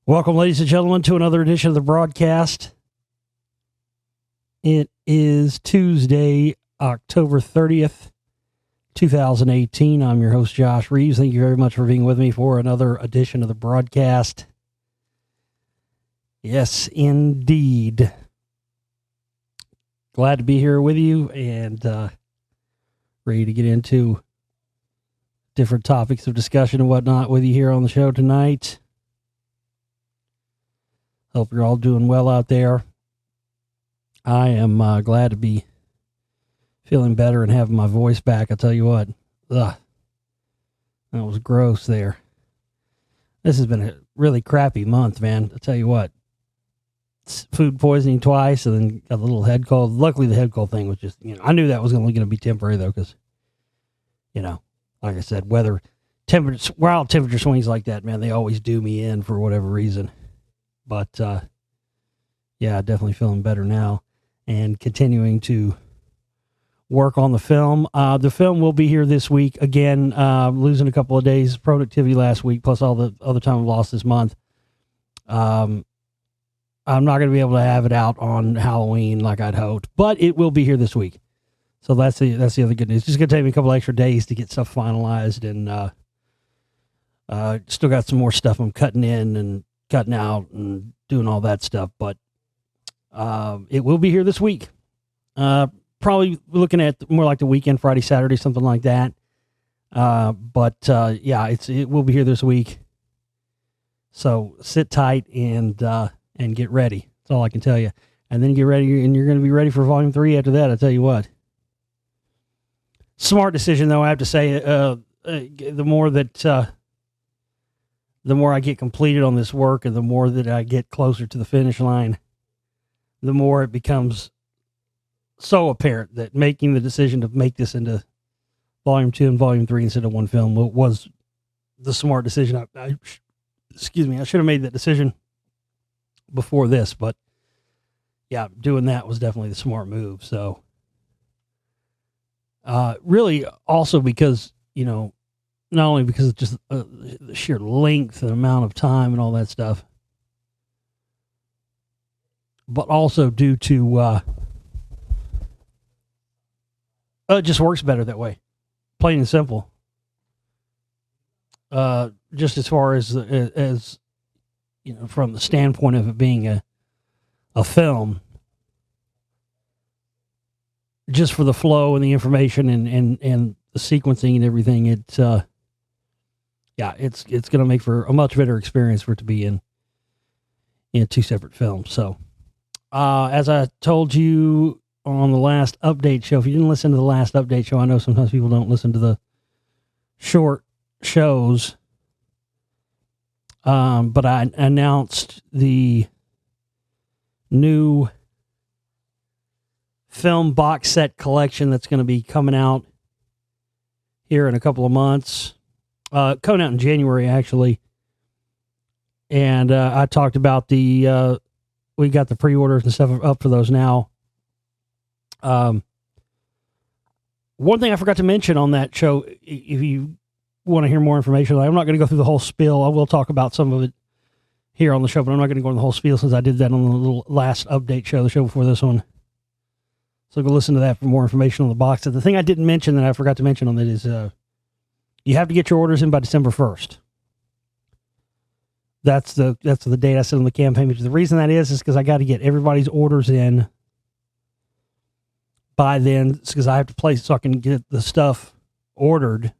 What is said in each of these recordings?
Welcome, ladies and gentlemen, to another edition of the broadcast. It is Tuesday, October 30th, 2018. I'm your host, Josh Reeves. Thank you very much for being with me for another edition of the broadcast. Yes, indeed. Glad to be here with you and ready to get into different topics of discussion and whatnot with you here on the show tonight. Hope you're all doing well out there. I am glad to be feeling better and having my voice back. I'll tell you what. Ugh, that was gross there. This has been a really crappy month, man. I'll tell you what. Food poisoning twice and then got a little head cold. Luckily, the head cold thing was just, I knew that was only going to be temporary, though, because, like I said, wild temperature swings like that, man, they always do me in for whatever reason. But, definitely feeling better now and continuing to work on the film. The film will be here this week. Again, losing a couple of days productivity last week, plus all the other time I've lost this month. I'm not going to be able to have it out on Halloween like I'd hoped, but it will be here this week. So that's the other good news. It's just going to take me a couple extra days to get stuff finalized, and still got some more stuff I'm cutting in and cutting out and doing all that stuff, but it will be here this week. Probably looking at more like the weekend, Friday, Saturday, something like that. It will be here this week. So sit tight and get ready. That's all I can tell you. And then get ready, and you're going to be ready for Volume 3 after that, I'll tell you what. Smart decision, though, I have to say. The more I get completed on this work and the more that I get closer to the finish line, the more it becomes so apparent that making the decision to make this into Volume 2 and Volume 3 instead of one film was the smart decision. I should have made that decision before this, but yeah, doing that was definitely the smart move. So, really also because, not only because of just the sheer length and amount of time and all that stuff, but also due to it just works better that way, plain and simple. Just as far as from the standpoint of it being a film, just for the flow and the information and the sequencing and everything, it's going to make for a much better experience for it to be in two separate films. So, as I told you on the last update show, if you didn't listen to the last update show, I know sometimes people don't listen to the short shows, but I announced the new film box set collection that's going to be coming out here in a couple of months. Coming out in January, actually. And I talked about we got the pre-orders and stuff up for those now. One thing I forgot to mention on that show, if you want to hear more information, I'm not going to go through the whole spiel. I will talk about some of it here on the show, but I'm not going to go into the whole spiel since I did that on the little last update show, the show before this one. So go listen to that for more information on the box set. The thing I didn't mention that I forgot to mention on it is you have to get your orders in by December 1st. That's the date I said on the campaign page. The reason that is because I got to get everybody's orders in by then, because I have to place so I can get the stuff ordered.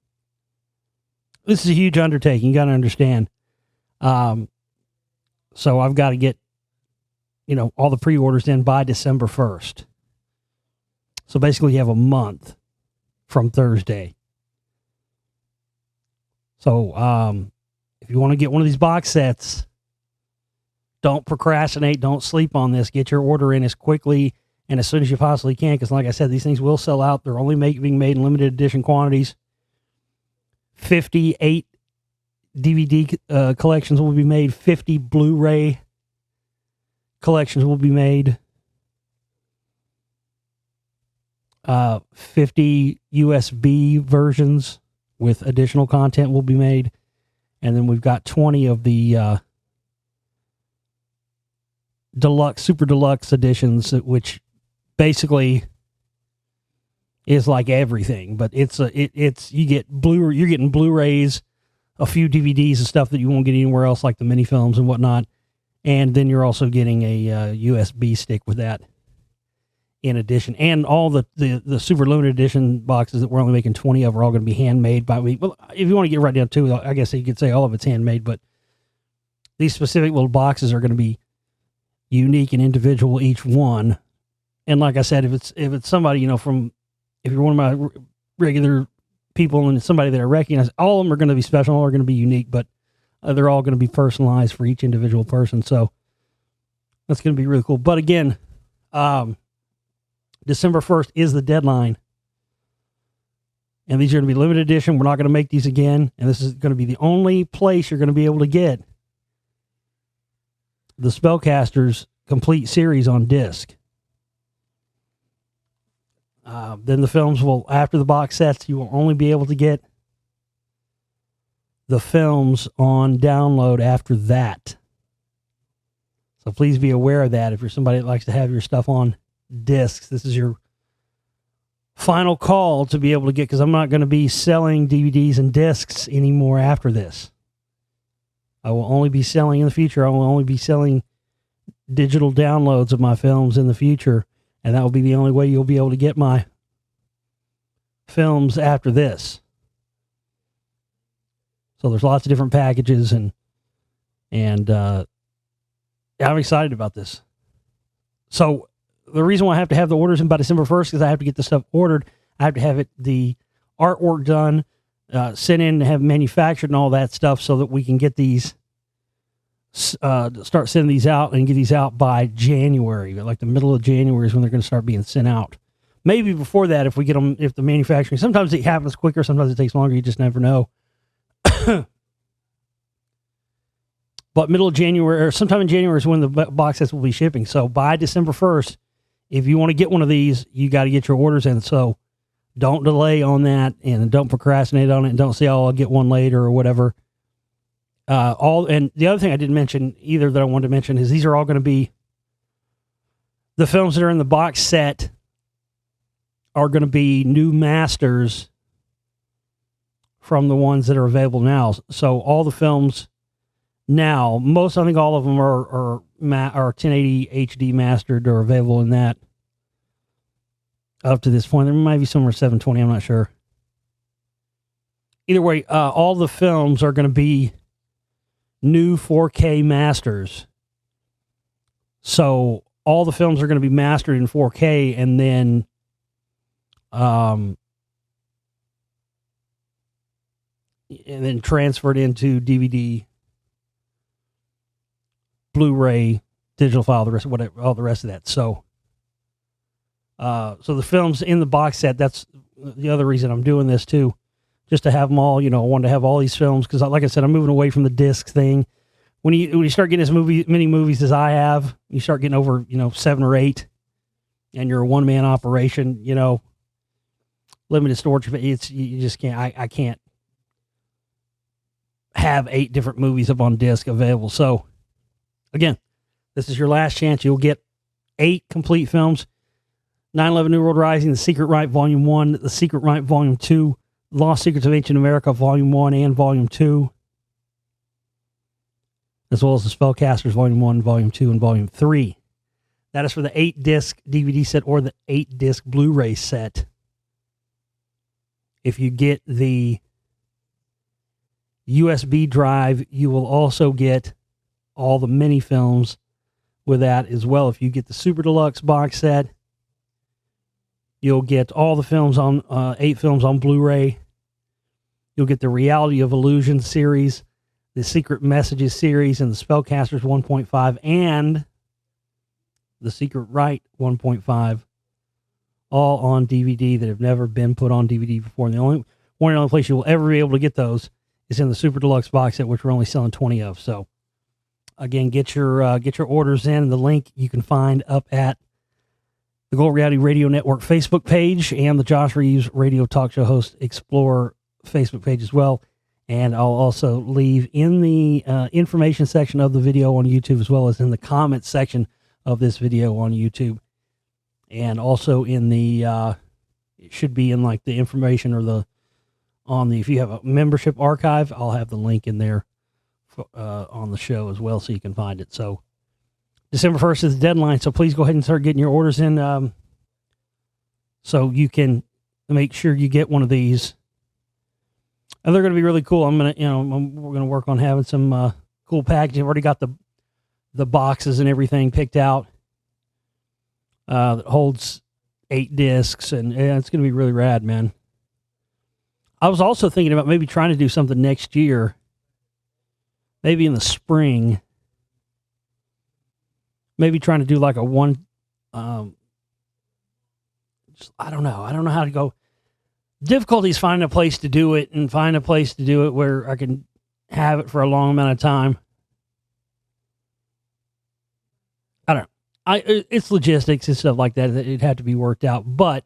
This is a huge undertaking. You got to understand. So I've got to get, all the pre-orders in by December 1st. So basically you have a month from Thursday. So, if you want to get one of these box sets, don't procrastinate. Don't sleep on this. Get your order in as quickly and as soon as you possibly can. Because like I said, these things will sell out. They're only being made in limited edition quantities. 58 DVD collections will be made. 50 Blu-ray collections will be made. 50 USB versions with additional content will be made. And then we've got 20 of the super deluxe editions, which basically is like everything, but it's you get you're getting Blu-rays, a few DVDs and stuff that you won't get anywhere else, like the mini films and whatnot, and then you're also getting a USB stick with that in addition, and all the super limited edition boxes that we're only making 20 of are all going to be handmade by me. Well, if you want to get right down to it, I guess you could say all of it's handmade, but these specific little boxes are going to be unique and individual, each one. And like I said, if it's somebody, you know, if you're one of my regular people and it's somebody that I recognize, all of them are going to be special, all are going to be unique, but they're all going to be personalized for each individual person. So that's going to be really cool. But again, December 1st is the deadline. And these are going to be limited edition. We're not going to make these again. And this is going to be the only place you're going to be able to get the Spellcasters complete series on disc. Then the films will, after the box sets, you will only be able to get the films on download after that. So please be aware of that. If you're somebody that likes to have your stuff on discs, this is your final call to be able to get, because I'm not going to be selling DVDs and discs anymore after this. I will only be selling in the future. I will only be selling digital downloads of my films in the future, and that will be the only way you'll be able to get my films after this. So there's lots of different packages, and I'm excited about this. So the reason why I have to have the orders in by December 1st is I have to get the stuff ordered. I have to have the artwork done, sent in, and have manufactured and all that stuff, so that we can get these, start sending these out and get these out by January. Like the middle of January is when they're going to start being sent out. Maybe before that, if we get them, if the manufacturing, sometimes it happens quicker, sometimes it takes longer. You just never know. But middle of January, or sometime in January, is when the box sets will be shipping. So by December 1st, if you want to get one of these, you got to get your orders in. So don't delay on that, and don't procrastinate on it, and don't say, oh, I'll get one later or whatever. And the other thing I didn't mention either that I wanted to mention is these are all going to be, the films that are in the box set are going to be new masters from the ones that are available now. So all the films now, I think all of them are 1080 HD mastered or available in that up to this point. There might be some are 720, I'm not sure. Either way, all the films are going to be new 4K masters. So all the films are going to be mastered in 4K, and then transferred into DVD, Blu-ray, digital file, all the rest of that. So the films in the box set, that's the other reason I'm doing this too, just to have them all. You know, I wanted to have all these films because, like I said, I'm moving away from the disc thing. When you start getting as many movies as I have, you start getting over 7 or 8, and you're a one-man operation. Limited storage. You just can't. I can't have 8 different movies up on disc available. So again, this is your last chance. You'll get 8 complete films: 9/11 New World Rising, The Secret Rite Volume 1, The Secret Rite Volume 2, Lost Secrets of Ancient America Volume 1 and Volume 2, as well as The Spellcasters Volume 1, Volume 2, and Volume 3. That is for the 8-disc DVD set or the 8-disc Blu-ray set. If you get the USB drive, you will also get all the mini films with that as well. If you get the Super Deluxe box set, you'll get all the films on 8 films on Blu-ray. You'll get the Reality of Illusion series, the Secret Messages series, and the Spellcasters 1.5, and the Secret Rite 1.5, all on DVD that have never been put on DVD before. And the only place you will ever be able to get those is in the Super Deluxe box set, which we're only selling 20 of. So again, get your orders in, and the link you can find up at the Gold Reality Radio Network Facebook page and the Josh Reeves Radio Talk Show Host Explorer Facebook page as well. And I'll also leave in the information section of the video on YouTube, as well as in the comments section of this video on YouTube. And also in the, it should be in like the information or if you have a membership archive, I'll have the link in there on the show as well so you can find it. So December 1st is the deadline, so please go ahead and start getting your orders in so you can make sure you get one of these. And they're going to be really cool. We're going to work on having some cool packaging. I've already got the boxes and everything picked out that holds 8 discs, and it's going to be really rad, man. I was also thinking about maybe trying to do something next year, maybe in the spring. Maybe trying to do like a one, I don't know. I don't know how to go. Difficulty is finding a place to do it and find a place to do it where I can have it for a long amount of time. I don't know. It's logistics and stuff like that. It had to be worked out. But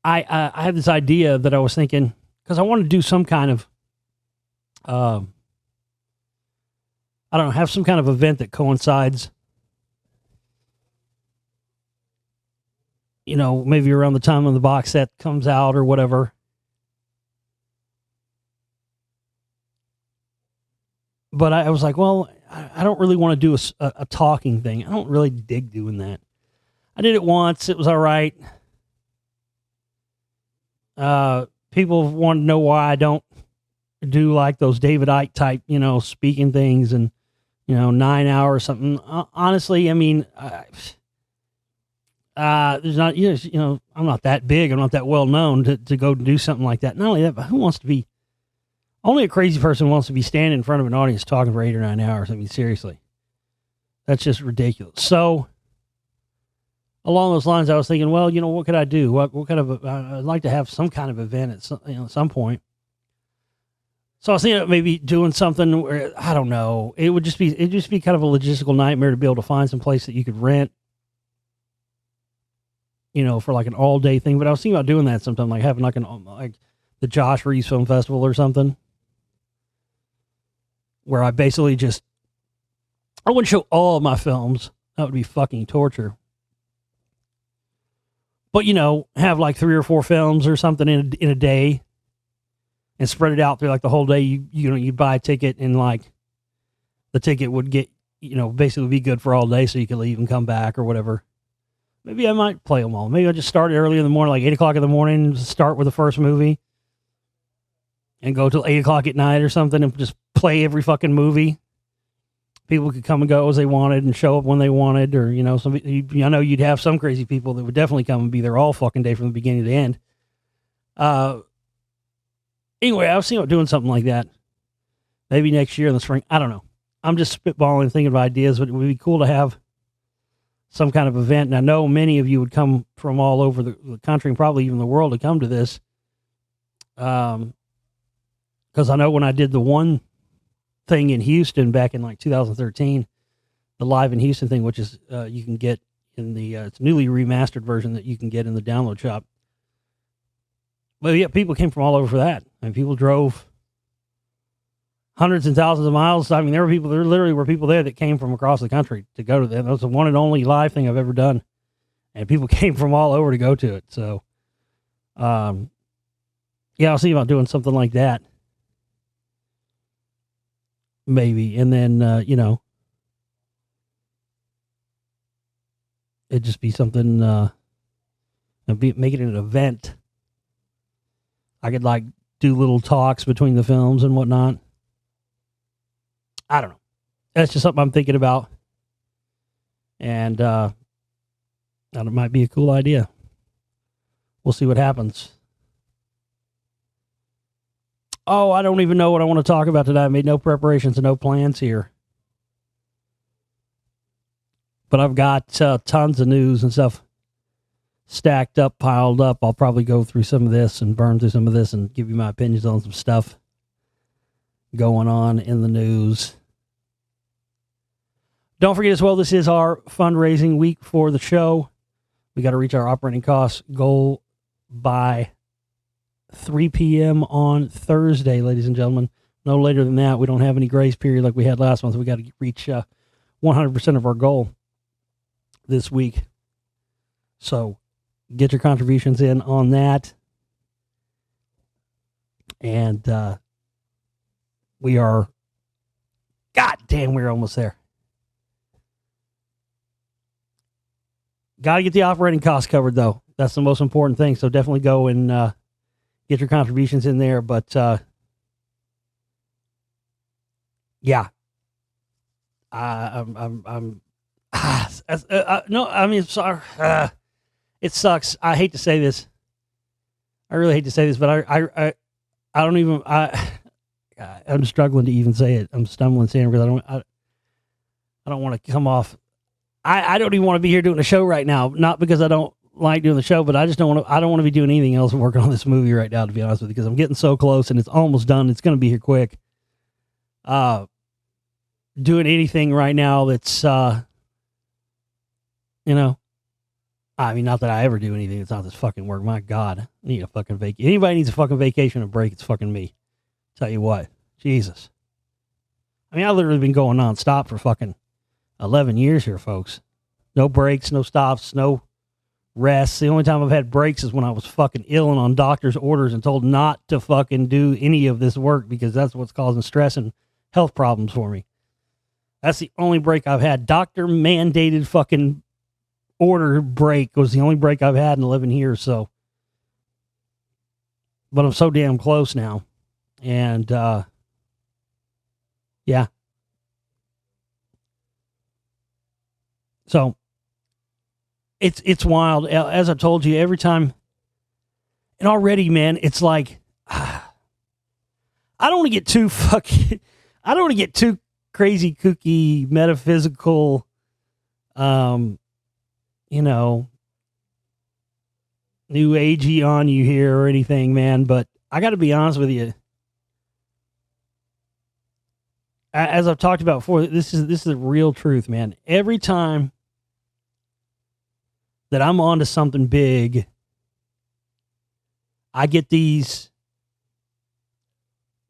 I had this idea that I was thinking, because I want to do some kind of, I don't know, have some kind of event that coincides, maybe around the time when the box set comes out or whatever. But I was like, well, I don't really want to do a talking thing. I don't really dig doing that. I did it once. It was all right. People want to know why I don't do like those David Icke type, speaking things and, 9 hours or something. Honestly, I mean, there's not, I'm not that big. I'm not that well known to go do something like that. Not only that, but who wants to be, only a crazy person wants to be standing in front of an audience talking for 8 or 9 hours. I mean, seriously, that's just ridiculous. So along those lines, I was thinking, well, what could I do? What kind of, I'd like to have some kind of event at some point. So I was thinking of maybe doing something where, I don't know, it'd just be kind of a logistical nightmare to be able to find some place that you could rent, for like an all day thing. But I was thinking about doing that sometime, like having like the Josh Reeves Film Festival or something, where I basically I wouldn't show all of my films. That would be fucking torture. But, have like 3 or 4 films or something in a day and spread it out through like the whole day. You buy a ticket and like the ticket would get, basically be good for all day so you could leave and come back or whatever. Maybe I might play them all. Maybe I'll just start early in the morning, like 8 o'clock in the morning, start with the first movie and go till 8 o'clock at night or something and just play every fucking movie. People could come and go as they wanted and show up when they wanted, or, I know you'd have some crazy people that would definitely come and be there all fucking day from the beginning to the end. Anyway, I was thinking about doing something like that. Maybe next year in the spring. I don't know. I'm just spitballing, thinking of ideas, but it would be cool to have some kind of event. And I know many of you would come from all over the country and probably even the world to come to this. Because I know when I did the one thing in Houston back in like 2013, the Live in Houston thing, which is you can get in the it's newly remastered version that you can get in the download shop. But yeah, people came from all over for that. I mean, people drove hundreds and thousands of miles. I mean, there literally were people there that came from across the country to go to that. That was the one and only live thing I've ever done, and people came from all over to go to it. So, yeah, I'll see about doing something like that. Maybe. And then, it'd just be something, make it an event. I could like do little talks between the films and whatnot. I don't know. That's just something I'm thinking about. And, that might be a cool idea. We'll see what happens. Oh, I don't even know what I want to talk about today. I made no preparations and no plans here. But I've got tons of news and stuff stacked up, piled up. I'll probably go through some of this and burn through some of this and give you my opinions on some stuff going on in the news. Don't forget as well, this is our fundraising week for the show. We got to reach our operating costs goal by 3 p.m. on Thursday, ladies and gentlemen. No later than that. We don't have any grace period like we had last month. We got to reach 100% of our goal. this week. So get your contributions in on that. And we are, God damn, we're almost there. Got to get the operating costs covered, though. That's the most important thing. So definitely go and get your contributions in there. But yeah, I'm no, I mean, sorry. It sucks. I hate to say this. I really hate to say this, but I don't even, I'm struggling to even say it. I'm stumbling saying it because I don't want to come off. I don't even want to be here doing a show right now. Not because I don't like doing the show, but I just don't want to. I don't want to be doing anything else and working on this movie right now, to be honest with you, because I'm getting so close and it's almost done. It's going to be here quick. Doing anything right now that's, I mean, not that I ever do anything that's not this fucking work. My God, I need a fucking vacation. Anybody needs a fucking vacation or break, it's fucking me. Tell you what, Jesus. I mean, I've literally been going nonstop for fucking 11 years here, folks. No breaks, no stops, no rests. The only time I've had breaks is when I was fucking ill and on doctor's orders and told not to fucking do any of this work because that's what's causing stress and health problems for me. That's the only break I've had. Doctor mandated fucking order break was the only break I've had in 11 years. So, but I'm so damn close now. And, yeah. So it's wild. As I told you, every time, and already, man, it's like, I don't want to get too fucking, I don't want to get too crazy, kooky, metaphysical, new agey on you here or anything, man. But I got to be honest with you. As I've talked about before, this is the real truth, man. Every time that I'm onto something big, I get these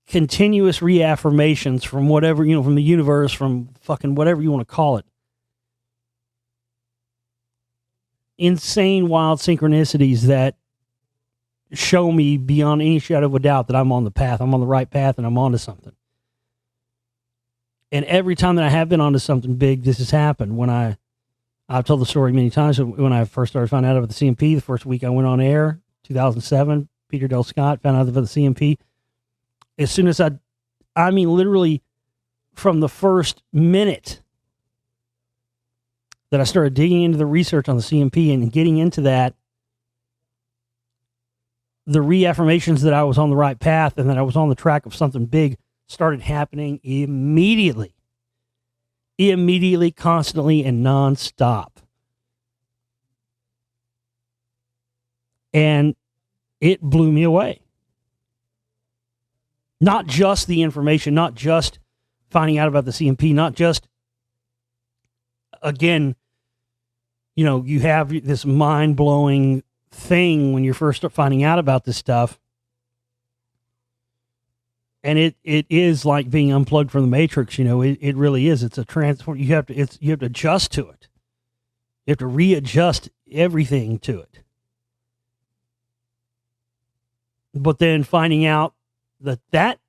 continuous reaffirmations from whatever, from the universe, from fucking whatever you want to call it. Insane, wild synchronicities that show me beyond any shadow of a doubt that I'm on the path. I'm on the right path and I'm onto something. And every time that I have been onto something big, this has happened. When I've told the story many times. When I first started finding out about the CMP, the first week I went on air, 2007, Peter Del Scott found out about the CMP. As soon as I mean, literally from the first minute that I started digging into the research on the CMP and getting into that, the reaffirmations that I was on the right path and that I was on the track of something big started happening immediately, constantly, and nonstop. And it blew me away. Not just the information, not just finding out about the CMP, not just, again, you have this mind-blowing thing when you're first finding out about this stuff. And it is like being unplugged from the Matrix, it really is. It's a transform. You have to adjust to it. You have to readjust everything to it. But then finding out that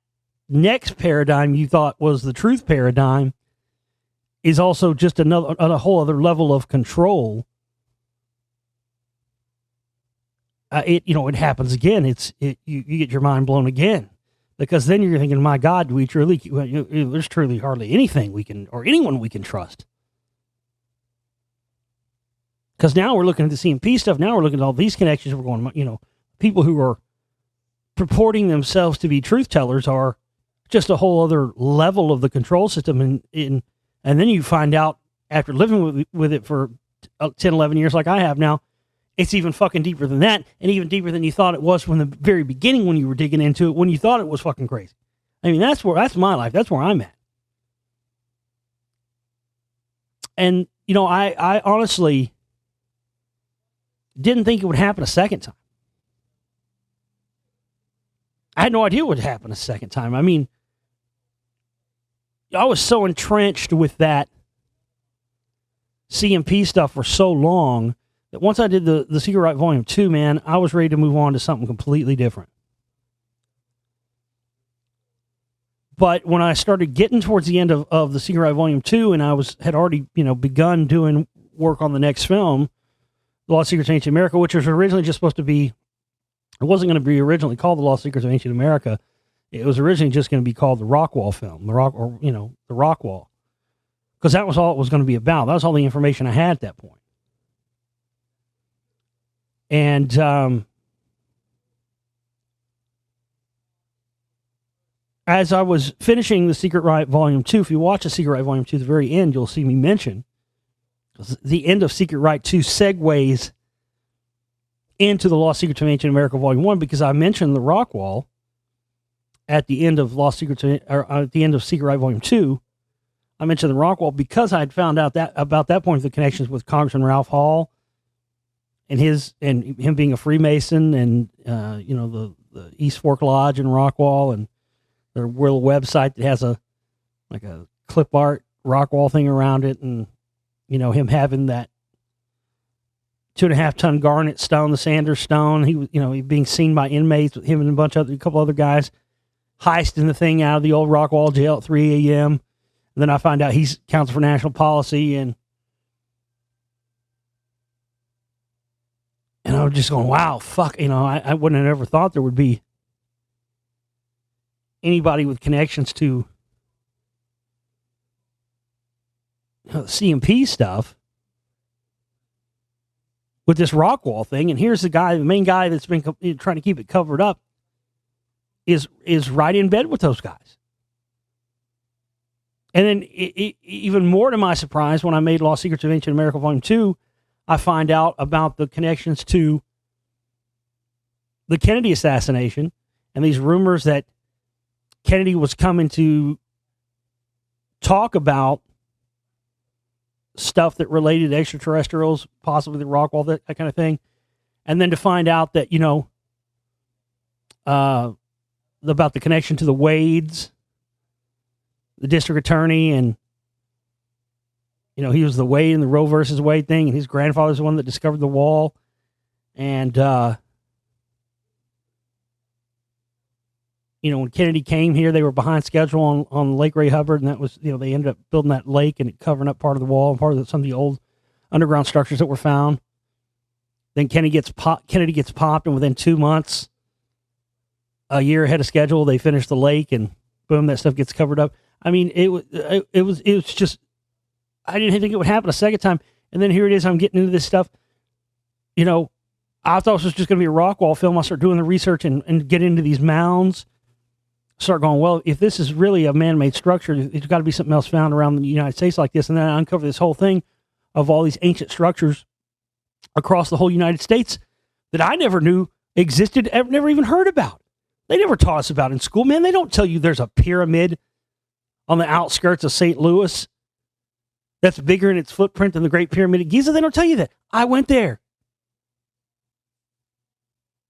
next paradigm you thought was the truth paradigm is also just a whole other level of control. It happens again. You get your mind blown again. Because then you're thinking, my God, do we truly, there's truly hardly anything we can, or anyone we can trust. Because now we're looking at the CMP stuff. Now we're looking at all these connections. We're going, people who are purporting themselves to be truth tellers are just a whole other level of the control system. And then you find out after living with it for 10, 11 years like I have now, it's even fucking deeper than that, and even deeper than you thought it was from the very beginning when you were digging into it, when you thought it was fucking crazy. I mean, that's my life. That's where I'm at. And, I honestly didn't think it would happen a second time. I had no idea what would happen a second time. I mean, I was so entrenched with that CMP stuff for so long that once I did the Secret Right Volume 2, man, I was ready to move on to something completely different. But when I started getting towards the end of the Secret Right Volume 2, and I had already, begun doing work on the next film, The Lost Secrets of Ancient America, which was originally just supposed to be, it wasn't going to be originally called The Lost Secrets of Ancient America. It was originally just going to be called the Rockwall film, the Rockwall. Because that was all it was going to be about. That was all the information I had at that point. And as I was finishing The Secret Right Volume 2, if you watch The Secret Right Volume 2, at the very end, you'll see me mention the end of Secret Right 2 segues into The Lost Secrets of Ancient America Volume 1, because I mentioned the Rockwall at the end of at the end of Secret Right Volume 2. I mentioned the Rockwall because I had found out that about that point the connections with Congressman Ralph Hall and him being a Freemason, and the East Fork Lodge in Rockwall, and their little website that has a clip art Rockwall thing around it, and him having that 2.5 ton garnet stone, the Sanders stone. He was he being seen by inmates with him and a couple other guys heisting the thing out of the old Rockwall jail at 3 a.m. And then I find out he's counsel for national policy, and I was just going, wow, fuck, I wouldn't have ever thought there would be anybody with connections to CMP stuff with this Rockwall thing. And here's the main guy that's been trying to keep it covered up is right in bed with those guys. And then even more to my surprise, when I made Lost Secrets of Ancient America Volume 2, I find out about the connections to the Kennedy assassination and these rumors that Kennedy was coming to talk about stuff that related to extraterrestrials, possibly the Rockwall, that kind of thing. And then to find out that, about the connection to the Wades, the district attorney, and, he was the Wade in the Roe versus Wade thing, and his grandfather's the one that discovered the wall. And, when Kennedy came here, they were behind schedule on Lake Ray Hubbard, and that was, they ended up building that lake and covering up part of the wall and part of some of the old underground structures that were found. Then Kennedy gets popped, and within 2 months, a year ahead of schedule, they finish the lake, and boom, that stuff gets covered up. I mean, it was just, I didn't think it would happen a second time. And then here it is, I'm getting into this stuff. I thought this was just going to be a Rockwall film. I start doing the research and get into these mounds. Start going, well, if this is really a man-made structure, there's got to be something else found around the United States like this. And then I uncover this whole thing of all these ancient structures across the whole United States that I never knew existed, never even heard about. They never taught us about in school, man. They don't tell you there's a pyramid on the outskirts of St. Louis that's bigger in its footprint than the Great Pyramid of Giza. They don't tell you that. I went there.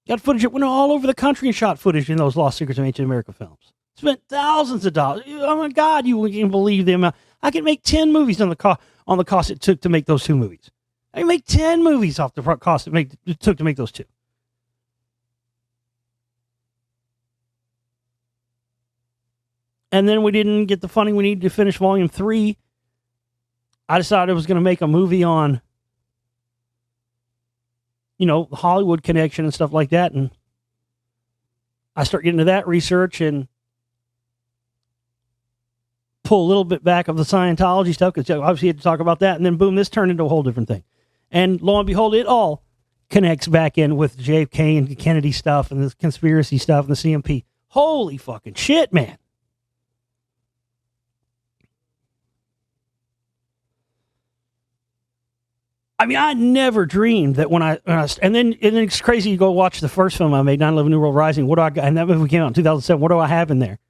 Got footage that went all over the country and shot footage in those Lost Secrets of Ancient America films. Spent thousands of dollars. Oh my God, you wouldn't believe the amount. I could make 10 movies on the cost it took to make those 2 movies. I can make 10 movies off the cost it took to make those 2. And then we didn't get the funding we needed to finish Volume 3. I decided I was going to make a movie on, the Hollywood connection and stuff like that. And I start getting into that research and pull a little bit back of the Scientology stuff, because obviously you had to talk about that. And then boom, this turned into a whole different thing. And lo and behold, it all connects back in with JFK and Kennedy stuff and the conspiracy stuff and the CMP. Holy fucking shit, man. I mean, I never dreamed that when and then it's crazy. You go watch the first film I made, 9/11 New World Rising. What do I got? And that movie came out in 2007. What do I have in there?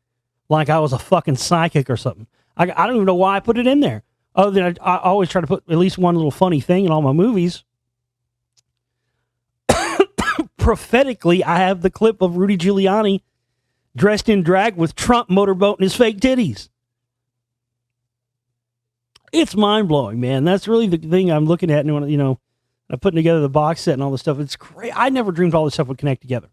Like I was a fucking psychic or something. I don't even know why I put it in there. Other than I always try to put at least one little funny thing in all my movies. Prophetically, I have the clip of Rudy Giuliani dressed in drag with Trump motorboating his fake titties. It's mind blowing, man. That's really the thing I'm looking at, and when I'm putting together the box set and all this stuff. It's great. I never dreamed all this stuff would connect together.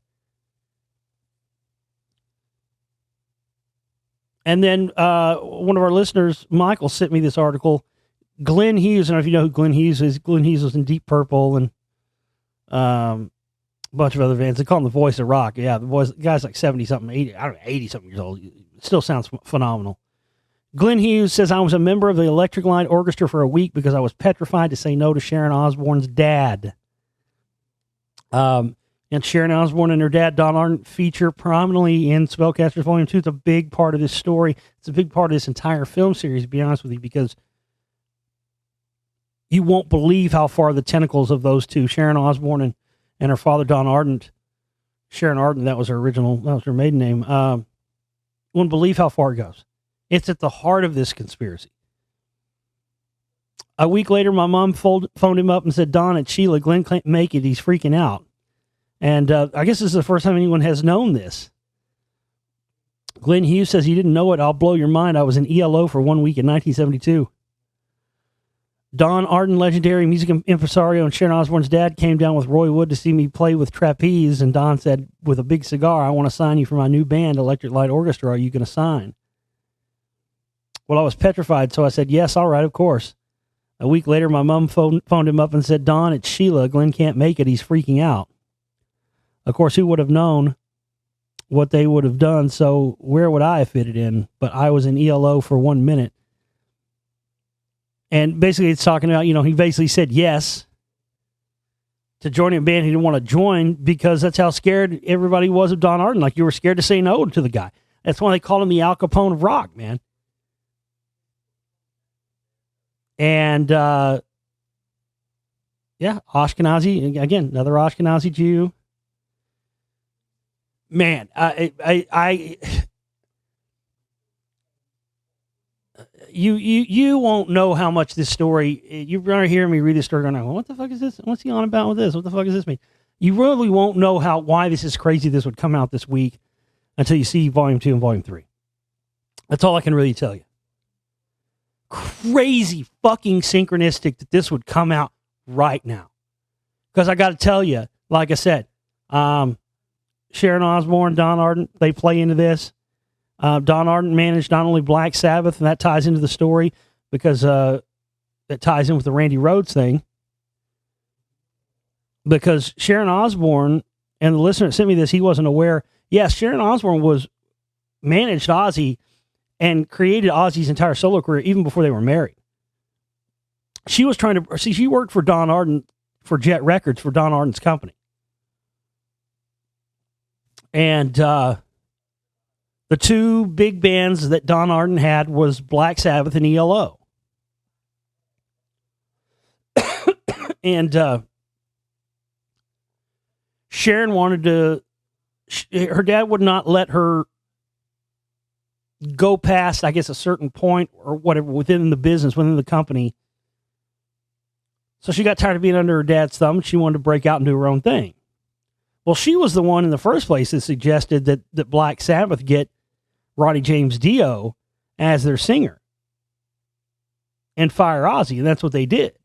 And then one of our listeners, Michael, sent me this article. Glenn Hughes, I don't know if you know who Glenn Hughes is. Glenn Hughes was in Deep Purple and a bunch of other bands. They call him the voice of rock. Yeah, the guy's like 70-something, 80, I don't know, 80-something years old. Still sounds phenomenal. Glenn Hughes says, I was a member of the Electric Light Orchestra for a week because I was petrified to say no to Sharon Osbourne's dad. And Sharon Osbourne and her dad, Don Arndt, feature prominently in Spellcasters Volume 2. It's a big part of this story. It's a big part of this entire film series, to be honest with you, because you won't believe how far the tentacles of those two, Sharon Osbourne and her father, Don Arndt, Sharon Arndt, that was her maiden name, wouldn't believe how far it goes. It's at the heart of this conspiracy. A week later, my mom phoned him up and said, Don, it's Sheila. Glenn can't make it. He's freaking out. And I guess this is the first time anyone has known this. Glenn Hughes says, you didn't know it. I'll blow your mind. I was in ELO for 1 week in 1972. Don Arden, legendary music impresario, and Sharon Osbourne's dad came down with Roy Wood to see me play with trapeze. And Don said, with a big cigar, I want to sign you for my new band, Electric Light Orchestra. Are you going to sign? Well, I was petrified, so I said, yes, all right, of course. A week later, my mom phoned him up and said, Don, it's Sheila. Glenn can't make it. He's freaking out. Of course, who would have known what they would have done? So where would I have fitted in? But I was in ELO for 1 minute. And basically it's talking about, he basically said yes to joining a band he didn't want to join because that's how scared everybody was of Don Arden. Like, you were scared to say no to the guy. That's why they called him the Al Capone of rock, man. And, Ashkenazi, again, another Ashkenazi Jew. Man, you won't know how much this story, you're going to hear me read this story going, well, what the fuck is this? What's he on about with this? What the fuck does this mean? You really won't know why this is crazy. This would come out this week until you see Volume 2 and Volume 3. That's all I can really tell you. Crazy fucking synchronistic that this would come out right now. Because I got to tell you, like I said, Sharon Osbourne, Don Arden, they play into this. Don Arden managed not only Black Sabbath, and that ties into the story because it ties in with the Randy Rhoads thing. Because Sharon Osbourne, and the listener that sent me this, he wasn't aware. Yes, Sharon Osbourne managed Ozzy and created Ozzy's entire solo career even before they were married. She was she worked for Don Arden, for Jet Records, for Don Arden's company. And the two big bands that Don Arden had was Black Sabbath and ELO. And Sharon her dad would not let her go past, I guess, a certain point or whatever within the business, within the company. So she got tired of being under her dad's thumb. She wanted to break out and do her own thing. Well, she was the one in the first place that suggested that Black Sabbath get Ronnie James Dio as their singer and fire Ozzy, and that's what they did.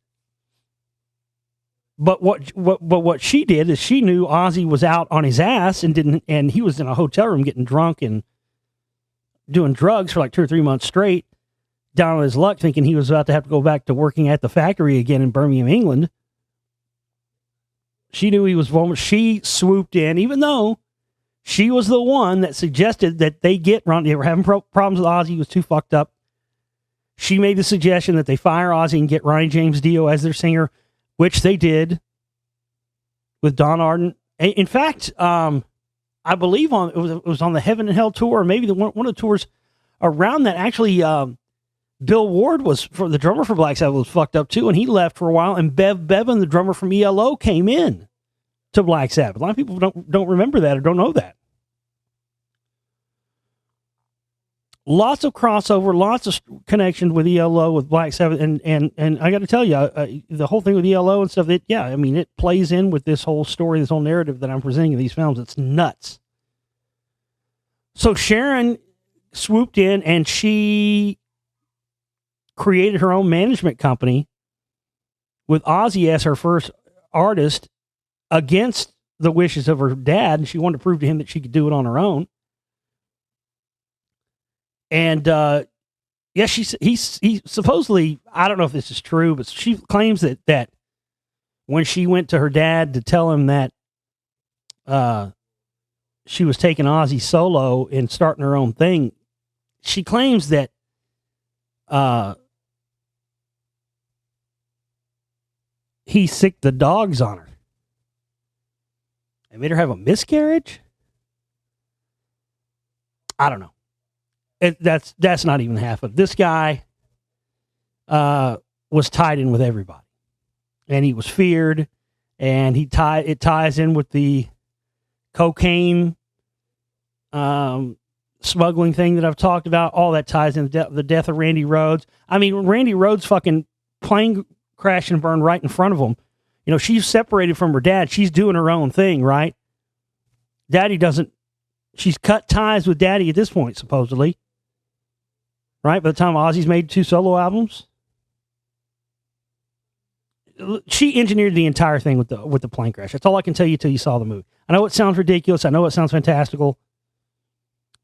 But what she did is she knew Ozzy was out on his ass and he was in a hotel room getting drunk and doing drugs for like 2 or 3 months straight, down on his luck, thinking he was about to have to go back to working at the factory again in Birmingham, England. She knew he was vulnerable. She swooped in, even though she was the one that suggested that they get Ronnie. They were having problems with Ozzy. He was too fucked up. She made the suggestion that they fire Ozzy and get Ronnie James Dio as their singer, which they did with Don Arden. In fact, I believe it was on the Heaven and Hell tour, or maybe one of the tours around that. Actually, Bill Ward the drummer for Black Sabbath, was fucked up too, and he left for a while. And Bev Bevan, the drummer from ELO, came in to Black Sabbath. A lot of people don't remember that or don't know that. Lots of crossover, lots of connections with ELO, with Black Sabbath, and I got to tell you, the whole thing with ELO and stuff. It plays in with this whole story, this whole narrative that I'm presenting in these films. It's nuts. So Sharon swooped in, and she created her own management company with Ozzy as her first artist against the wishes of her dad. And she wanted to prove to him that she could do it on her own. And, yeah, he supposedly, I don't know if this is true, but she claims that when she went to her dad to tell him that she was taking Ozzy solo and starting her own thing, she claims that he sicked the dogs on her. It made her have a miscarriage? I don't know. That's not even half of it. This guy was tied in with everybody, and he was feared, and it ties in with the cocaine smuggling thing that I've talked about. All that ties in the death of Randy Rhoads. I mean, Randy Rhoads' fucking plane crashed and burned right in front of him. You know, she's separated from her dad. She's doing her own thing, right? Daddy doesn't. She's cut ties with Daddy at this point, supposedly. Right? By the time Ozzy's made 2 solo albums. She engineered the entire thing with the plane crash. That's all I can tell you till you saw the movie. I know it sounds ridiculous. I know it sounds fantastical.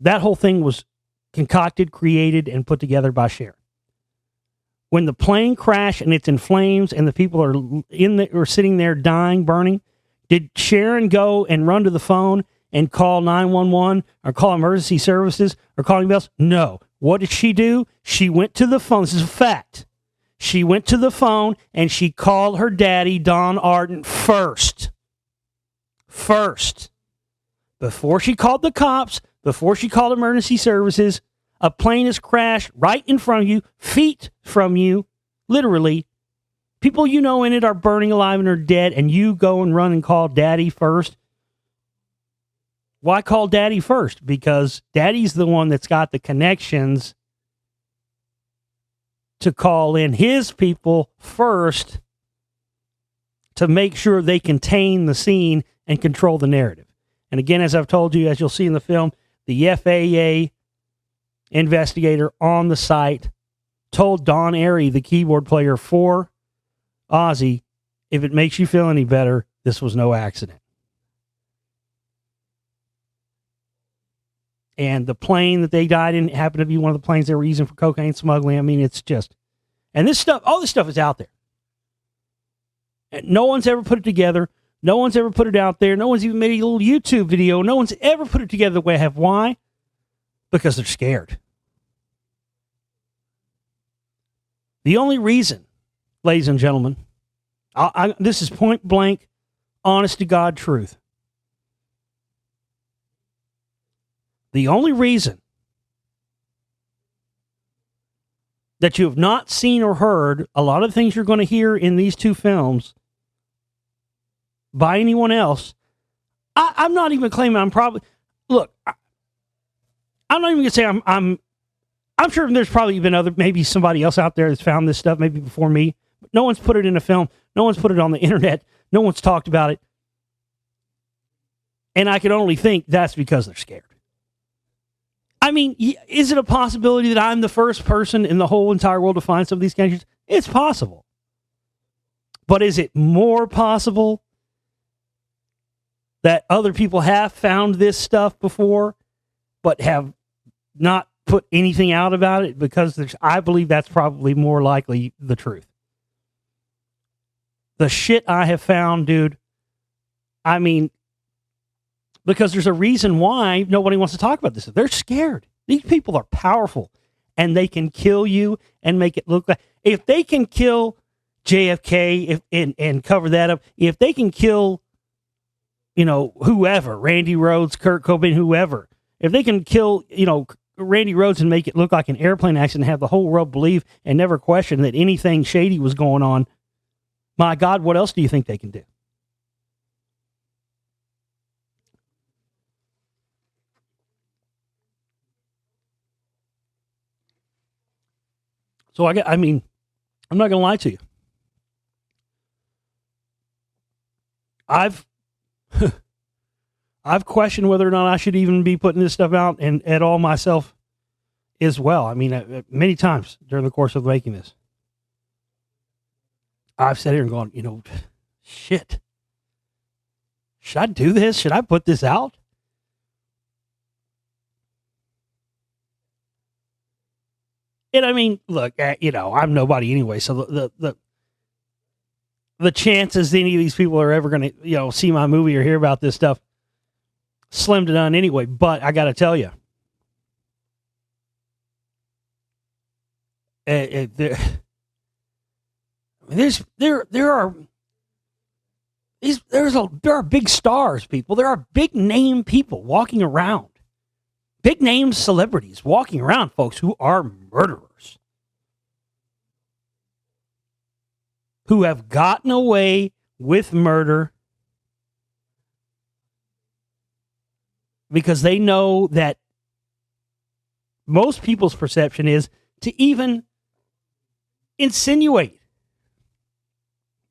That whole thing was concocted, created, and put together by Sharon. When the plane crashed and it's in flames and the people are sitting there dying, burning, did Sharon go and run to the phone and call 911 or call emergency services or call anybody else? No. What did she do? She went to the phone. This is a fact. She went to the phone and she called her daddy, Don Ardent, first. First. Before she called the cops, before she called emergency services, a plane has crashed right in front of you, feet from you, literally. People you know in it are burning alive and are dead, and you go and run and call Daddy first. Why call Daddy first? Because Daddy's the one that's got the connections to call in his people first to make sure they contain the scene and control the narrative. And again, as I've told you, as you'll see in the film, the FAA investigator on the site told Don Airey, the keyboard player for Ozzy, if it makes you feel any better, this was no accident. And the plane that they died in happened to be one of the planes they were using for cocaine smuggling. I mean, it's just... And this stuff, all this stuff is out there. And no one's ever put it together. No one's ever put it out there. No one's even made a little YouTube video. No one's ever put it together the way I have. Why? Because they're scared. The only reason, ladies and gentlemen, this is point blank, honest to God truth. The only reason that you have not seen or heard a lot of things you're going to hear in these 2 films by anyone else, I'm not even claiming I'm probably... Look, I'm not even going to say I'm sure there's probably been maybe somebody else out there that's found this stuff, maybe before me. But no one's put it in a film. No one's put it on the internet. No one's talked about it. And I can only think that's because they're scared. I mean, is it a possibility that I'm the first person in the whole entire world to find some of these connections? It's possible. But is it more possible that other people have found this stuff before, but have not put anything out about it? Because I believe that's probably more likely the truth. The shit I have found, dude, I mean, because there's a reason why nobody wants to talk about this. They're scared. These people are powerful, and they can kill you and make it look like... If they can kill JFK and cover that up, if they can kill, whoever, Randy Rhoads, Kurt Cobain, whoever, if they can kill, Randy Rhoads and make it look like an airplane accident and have the whole world believe and never question that anything shady was going on, my God, what else do you think they can do? So I mean, I'm not going to lie to you. I've questioned whether or not I should even be putting this stuff out and at all myself as well. I mean, many times during the course of making this, I've sat here and gone, shit. Should I do this? Should I put this out? And I mean, look, I'm nobody anyway, so the chances any of these people are ever going to, see my movie or hear about this stuff, slim to none anyway. But I got to tell you, there are big stars, people. There are big name people walking around, big name celebrities walking around, folks, who are murderers, who have gotten away with murder because they know that most people's perception is to even insinuate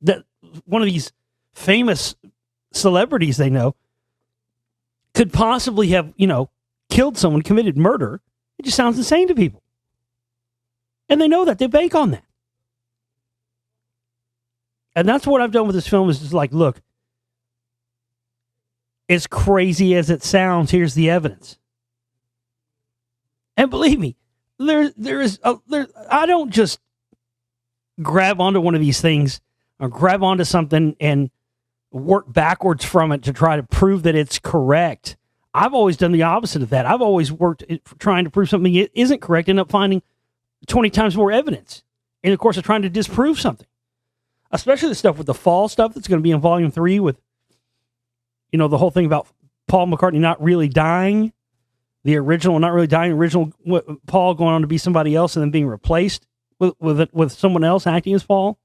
that one of these famous celebrities they know could possibly have, killed someone, committed murder. It just sounds insane to people. And they know that. They bank on that. And that's what I've done with this film is just like, look, as crazy as it sounds, here's the evidence. And believe me, I don't just grab onto one of these things or grab onto something and work backwards from it to try to prove that it's correct. I've always done the opposite of that. I've always worked trying to prove something isn't correct, end up finding 20 times more evidence in the course of trying to disprove something. Especially the stuff with the fall stuff that's going to be in Volume 3 with, the whole thing about Paul McCartney not really dying, the original not really dying, original Paul going on to be somebody else and then being replaced with someone else acting as Paul.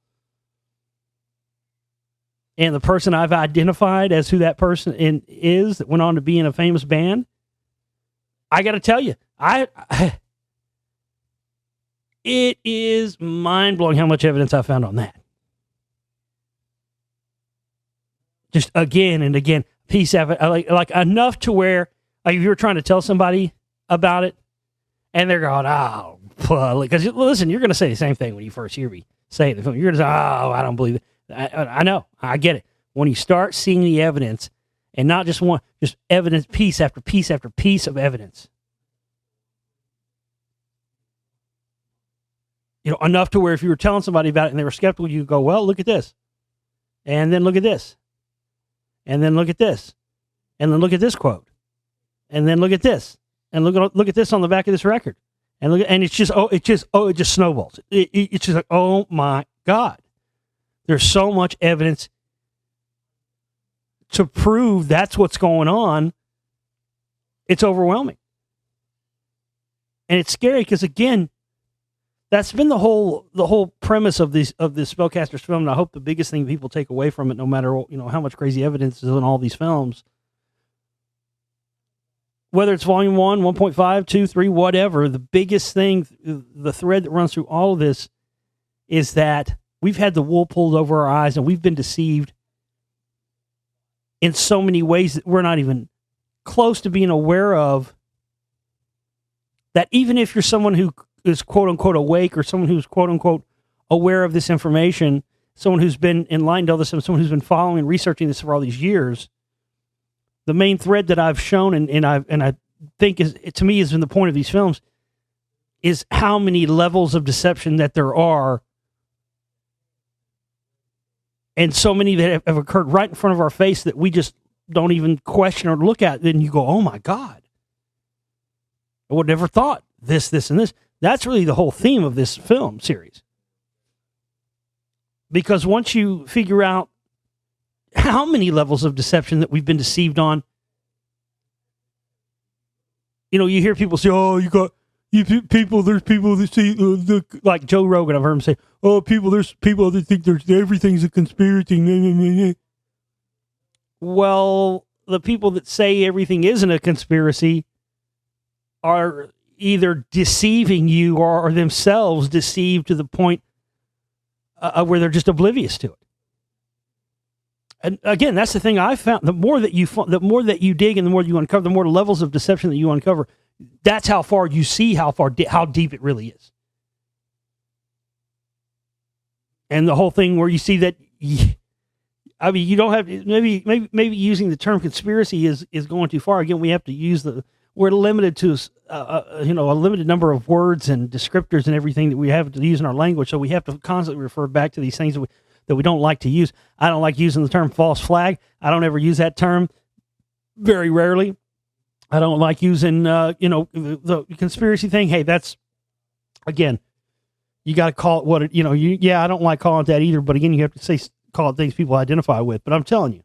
And the person I've identified as who that person is that went on to be in a famous band. I got to tell you, it is mind-blowing how much evidence I found on that. Just again and again, piece of it, like enough to where if you were trying to tell somebody about it and they're going, oh, because listen, you're going to say the same thing when you first hear me say it. You're going to say, oh, I don't believe it. I know, I get it. When you start seeing the evidence and not just evidence, piece after piece after piece of evidence, enough to where if you were telling somebody about it and they were skeptical, you go, well, look at this. And then look at this. And then look at this. And then look at this quote. And then look at this. And look at this on the back of this record. And it just snowballs. It's just like, oh my God. There's so much evidence to prove that's what's going on. It's overwhelming. And it's scary because, again, that's been the whole premise of this Spellcasters film. And I hope the biggest thing people take away from it, no matter how much crazy evidence is in all these films, whether it's Volume 1, 1.5, 2, 3, whatever, the biggest thing, the thread that runs through all of this is that we've had the wool pulled over our eyes and we've been deceived in so many ways that we're not even close to being aware of. That even if you're someone who is quote unquote awake or someone who's quote unquote aware of this information, someone who's been enlightened to all this, someone who's been following and researching this for all these years, the main thread that I've shown and I think is in the point of these films is how many levels of deception that there are. And so many that have occurred right in front of our face that we just don't even question or look at. Then you go, oh my God. I would never thought this, and this. That's really the whole theme of this film series. Because once you figure out how many levels of deception that we've been deceived on, you hear people say, oh, there's people that see, like Joe Rogan, I've heard him say, oh, there's people that think everything's a conspiracy. Well, the people that say everything isn't a conspiracy are either deceiving you or are themselves deceived to the point where they're just oblivious to it. And again, that's the thing I found. The more that you dig and the more you uncover, the more levels of deception that you uncover, That's how far you see how deep it really is. And the whole thing where you see that, I mean, you don't have, maybe using the term conspiracy is going too far. Again, we have to use we're limited to, a limited number of words and descriptors and everything that we have to use in our language. So we have to constantly refer back to these things that we don't like to use. I don't like using the term false flag. I don't ever use that term, very rarely. I don't like using, the conspiracy thing. Hey, that's, again, you got to call it what it, I don't like calling it that either. But again, you have to call it things people identify with. But I'm telling you,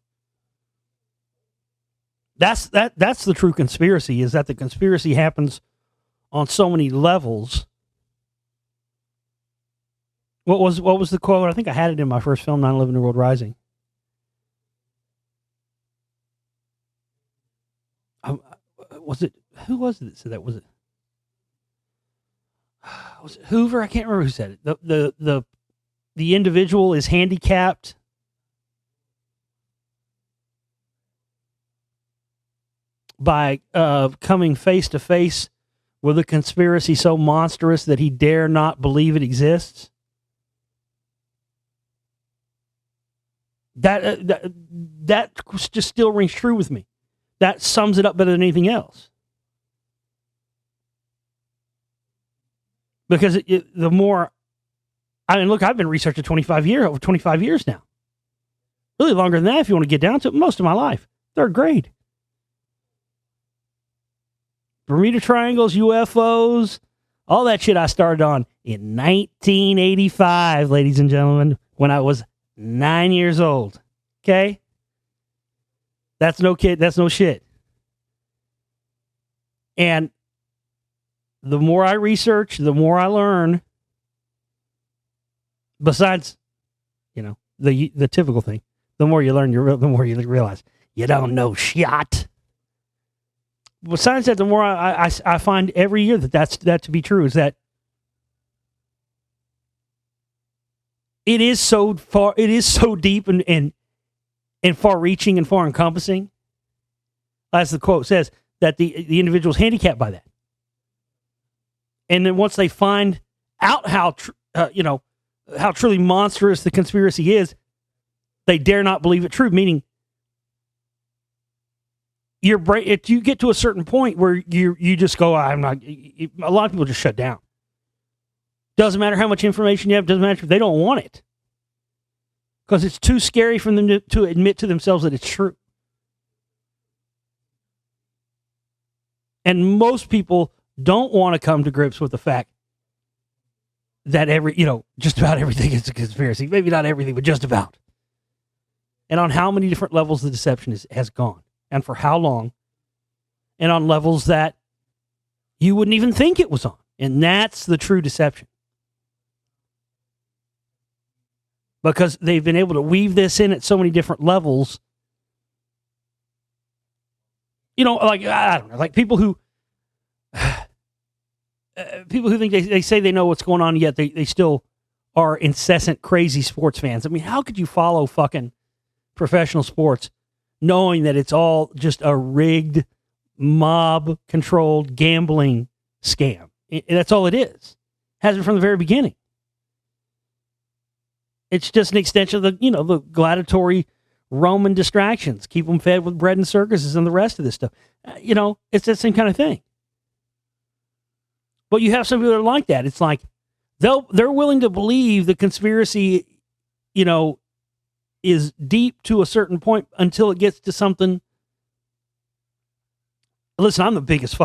that's the true conspiracy, is that the conspiracy happens on so many levels. What was the quote? I think I had it in my first film, 9/11: New World Rising. Who was it that said that? Was it Hoover? I can't remember who said it. The individual is handicapped by coming face to face with a conspiracy so monstrous that he dare not believe it exists. That just still rings true with me. That sums it up better than anything else. Because the more, I mean, look, I've been researching over 25 years now. Really longer than that if you want to get down to it. Most of my life. Third grade. Bermuda Triangles, UFOs, all that shit I started on in 1985, ladies and gentlemen, when I was 9 years old. Okay? That's no kid. That's no shit. And the more I research, the more I learn. Besides, the typical thing. The more you learn, the more you realize you don't know shit. Besides that, the more I find every year that to be true, is that it is so deep and far-reaching and far-encompassing, as the quote says, that the individual is handicapped by that. And then once they find out how truly monstrous the conspiracy is, they dare not believe it true. Meaning, your brain, if you get to a certain point where you just go, I'm not. A lot of people just shut down. Doesn't matter how much information you have. Doesn't matter if they don't want it, because it's too scary for them to admit to themselves that it's true. And most people don't want to come to grips with the fact that just about everything is a conspiracy. Maybe not everything, but just about. And on how many different levels the deception has gone, and for how long, and on levels that you wouldn't even think it was on. And that's the true deception. Because they've been able to weave this in at so many different levels. Like, I don't know, like people who think they say they know what's going on, yet they still are incessant crazy sports fans. I mean, how could you follow fucking professional sports knowing that it's all just a rigged, mob-controlled gambling scam? That's all it is. Has been from the very beginning. It's just an extension of the gladiatory Roman distractions. Keep them fed with bread and circuses and the rest of this stuff. It's that same kind of thing. But you have some people that are like that. It's like they're willing to believe the conspiracy, is deep to a certain point until it gets to something. Listen, I'm the biggest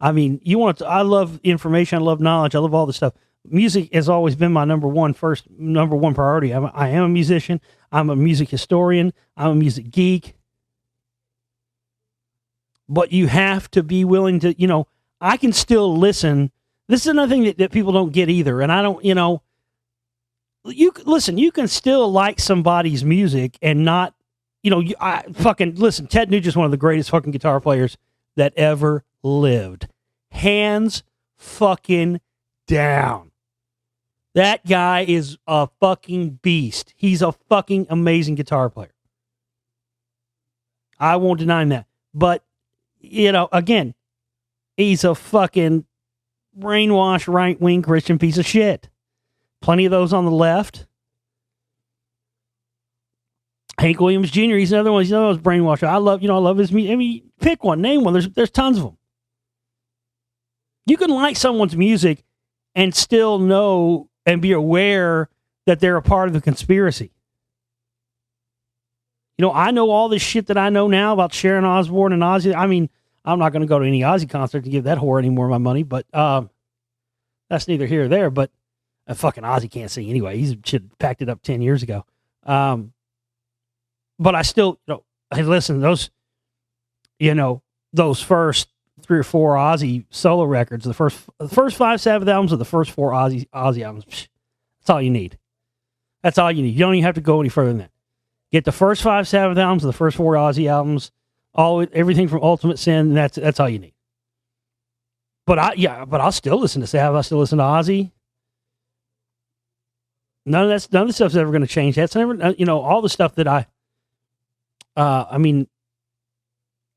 I love information. I love knowledge. I love all this stuff. Music has always been my number one priority. I am a musician. I'm a music historian. I'm a music geek. But you have to be willing to, I can still listen. This is another thing that people don't get either. And I don't, you can still like somebody's music and not, listen, Ted Nugent's one of the greatest fucking guitar players that ever lived. Hands fucking down. That guy is a fucking beast. He's a fucking amazing guitar player. I won't deny that. But, again, He's a fucking brainwashed right-wing Christian piece of shit. Plenty of those on the left. Hank Williams Jr., he's another one. He's another one who's brainwashed. I love his music. I mean, pick one, name one. There's tons of them. You can like someone's music and still know and be aware that they're a part of the conspiracy. I know all this shit that I know now about Sharon Osbourne and Ozzy. I mean, I'm not going to go to any Ozzy concert to give that whore any more of my money, but that's neither here or there. But fucking Ozzy can't sing anyway. He should have packed it up 10 years ago. But I still, hey, listen, those first 3 or 4 Ozzy solo records, the first 5 Sabbath albums, or the first 4 Ozzy albums. That's all you need. That's all you need. You don't even have to go any further than that. Get the first 5 Sabbath albums, the first 4 Ozzy albums, everything from Ultimate Sin. That's all you need. But I'll still listen to Sabbath. I still listen to Ozzy. None of the stuff's ever going to change. That's never, all the stuff that I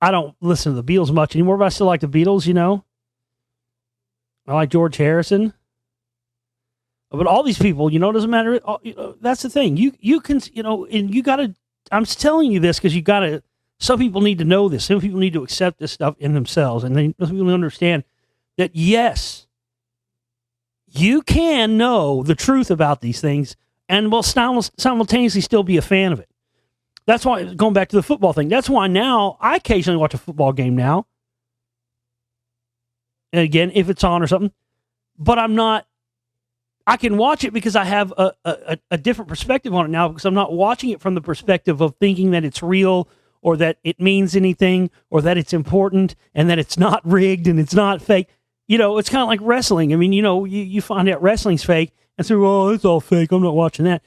don't listen to the Beatles much anymore, but I still like the Beatles, I like George Harrison. But all these people, doesn't matter. That's the thing. You can, and you got to, I'm telling you this because you got to, some people need to know this. Some people need to accept this stuff in themselves. And some people understand that, yes, you can know the truth about these things and will simultaneously still be a fan of it. That's why, going back to the football thing, that's why now I occasionally watch a football game now. And again, if it's on or something, but I can watch it because I have a different perspective on it now, because I'm not watching it from the perspective of thinking that it's real or that it means anything or that it's important and that it's not rigged and it's not fake. It's kind of like wrestling. I mean, you find out wrestling's fake and say, well, it's all fake. I'm not watching that.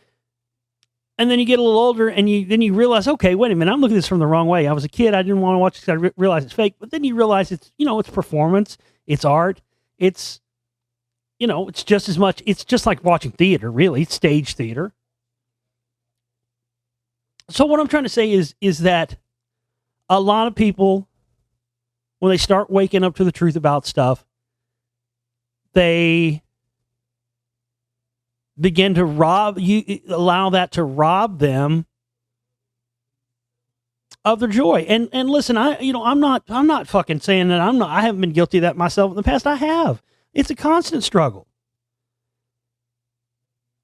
And then you get a little older and then you realize, okay, wait a minute, I'm looking at this from the wrong way. I was a kid. I didn't want to watch it because I realized it's fake. But then you realize it's, it's performance, it's art, it's, it's just as much, it's just like watching theater, really. It's stage theater. So what I'm trying to say is that a lot of people, when they start waking up to the truth about stuff, they begin to allow that to rob them of their joy. And listen, I'm not fucking saying that I haven't been guilty of that myself in the past. I have. It's a constant struggle.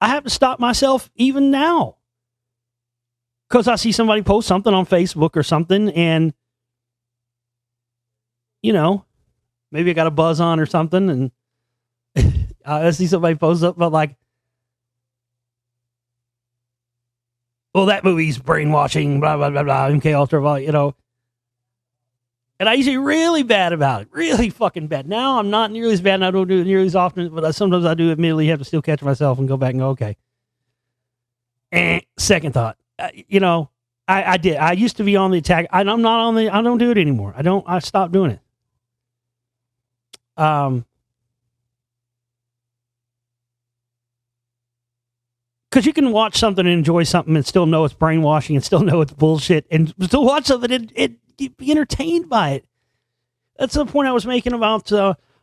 I have to stop myself even now because I see somebody post something on Facebook or something, and maybe I got a buzz on or something, and I see somebody post up about like, well, that movie's brainwashing, blah, blah, blah, blah, MK Ultra, And I used to be really bad about it. Really fucking bad. Now I'm not nearly as bad, and I don't do it nearly as often, but sometimes I do admittedly have to still catch myself and go back and go, okay. Second thought. I did. I used to be on the attack. I don't do it anymore. I stopped doing it. Because you can watch something and enjoy something and still know it's brainwashing and still know it's bullshit and still watch something and be entertained by it. That's the point I was making about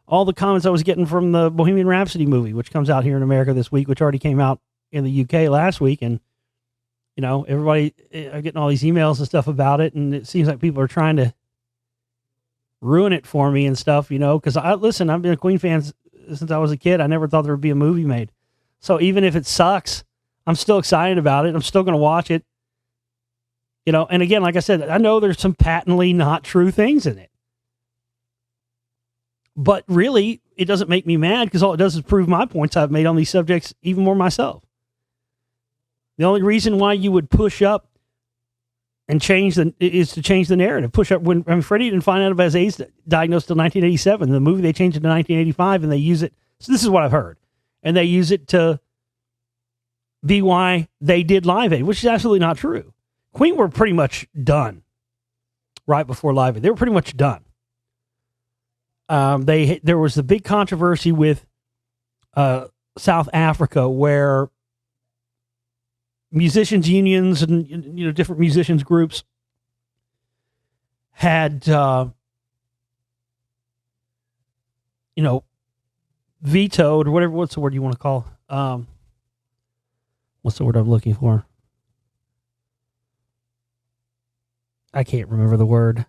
all the comments I was getting from the Bohemian Rhapsody movie, which comes out here in America this week, which already came out in the UK last week. And, everybody are getting all these emails and stuff about it. And it seems like people are trying to ruin it for me and stuff, because I've been a Queen fan since I was a kid. I never thought there would be a movie made. So even if it sucks, I'm still excited about it. I'm still going to watch it. And again, like I said, I know there's some patently not true things in it. But really, it doesn't make me mad because all it does is prove my points I've made on these subjects even more myself. The only reason why you would push up and is to change the narrative. Push up when Freddie didn't find out about his AIDS diagnosed until 1987. The movie, they changed it to 1985 and they use it. So this is what I've heard. And they use it to be why they did Live Aid, which is absolutely not true. Queen were pretty much done right before Live Aid. They were pretty much done. There was the big controversy with South Africa where musicians unions and different musicians groups had you know, vetoed or whatever. What's the word you want to call? What's the word I'm looking for? I can't remember the word.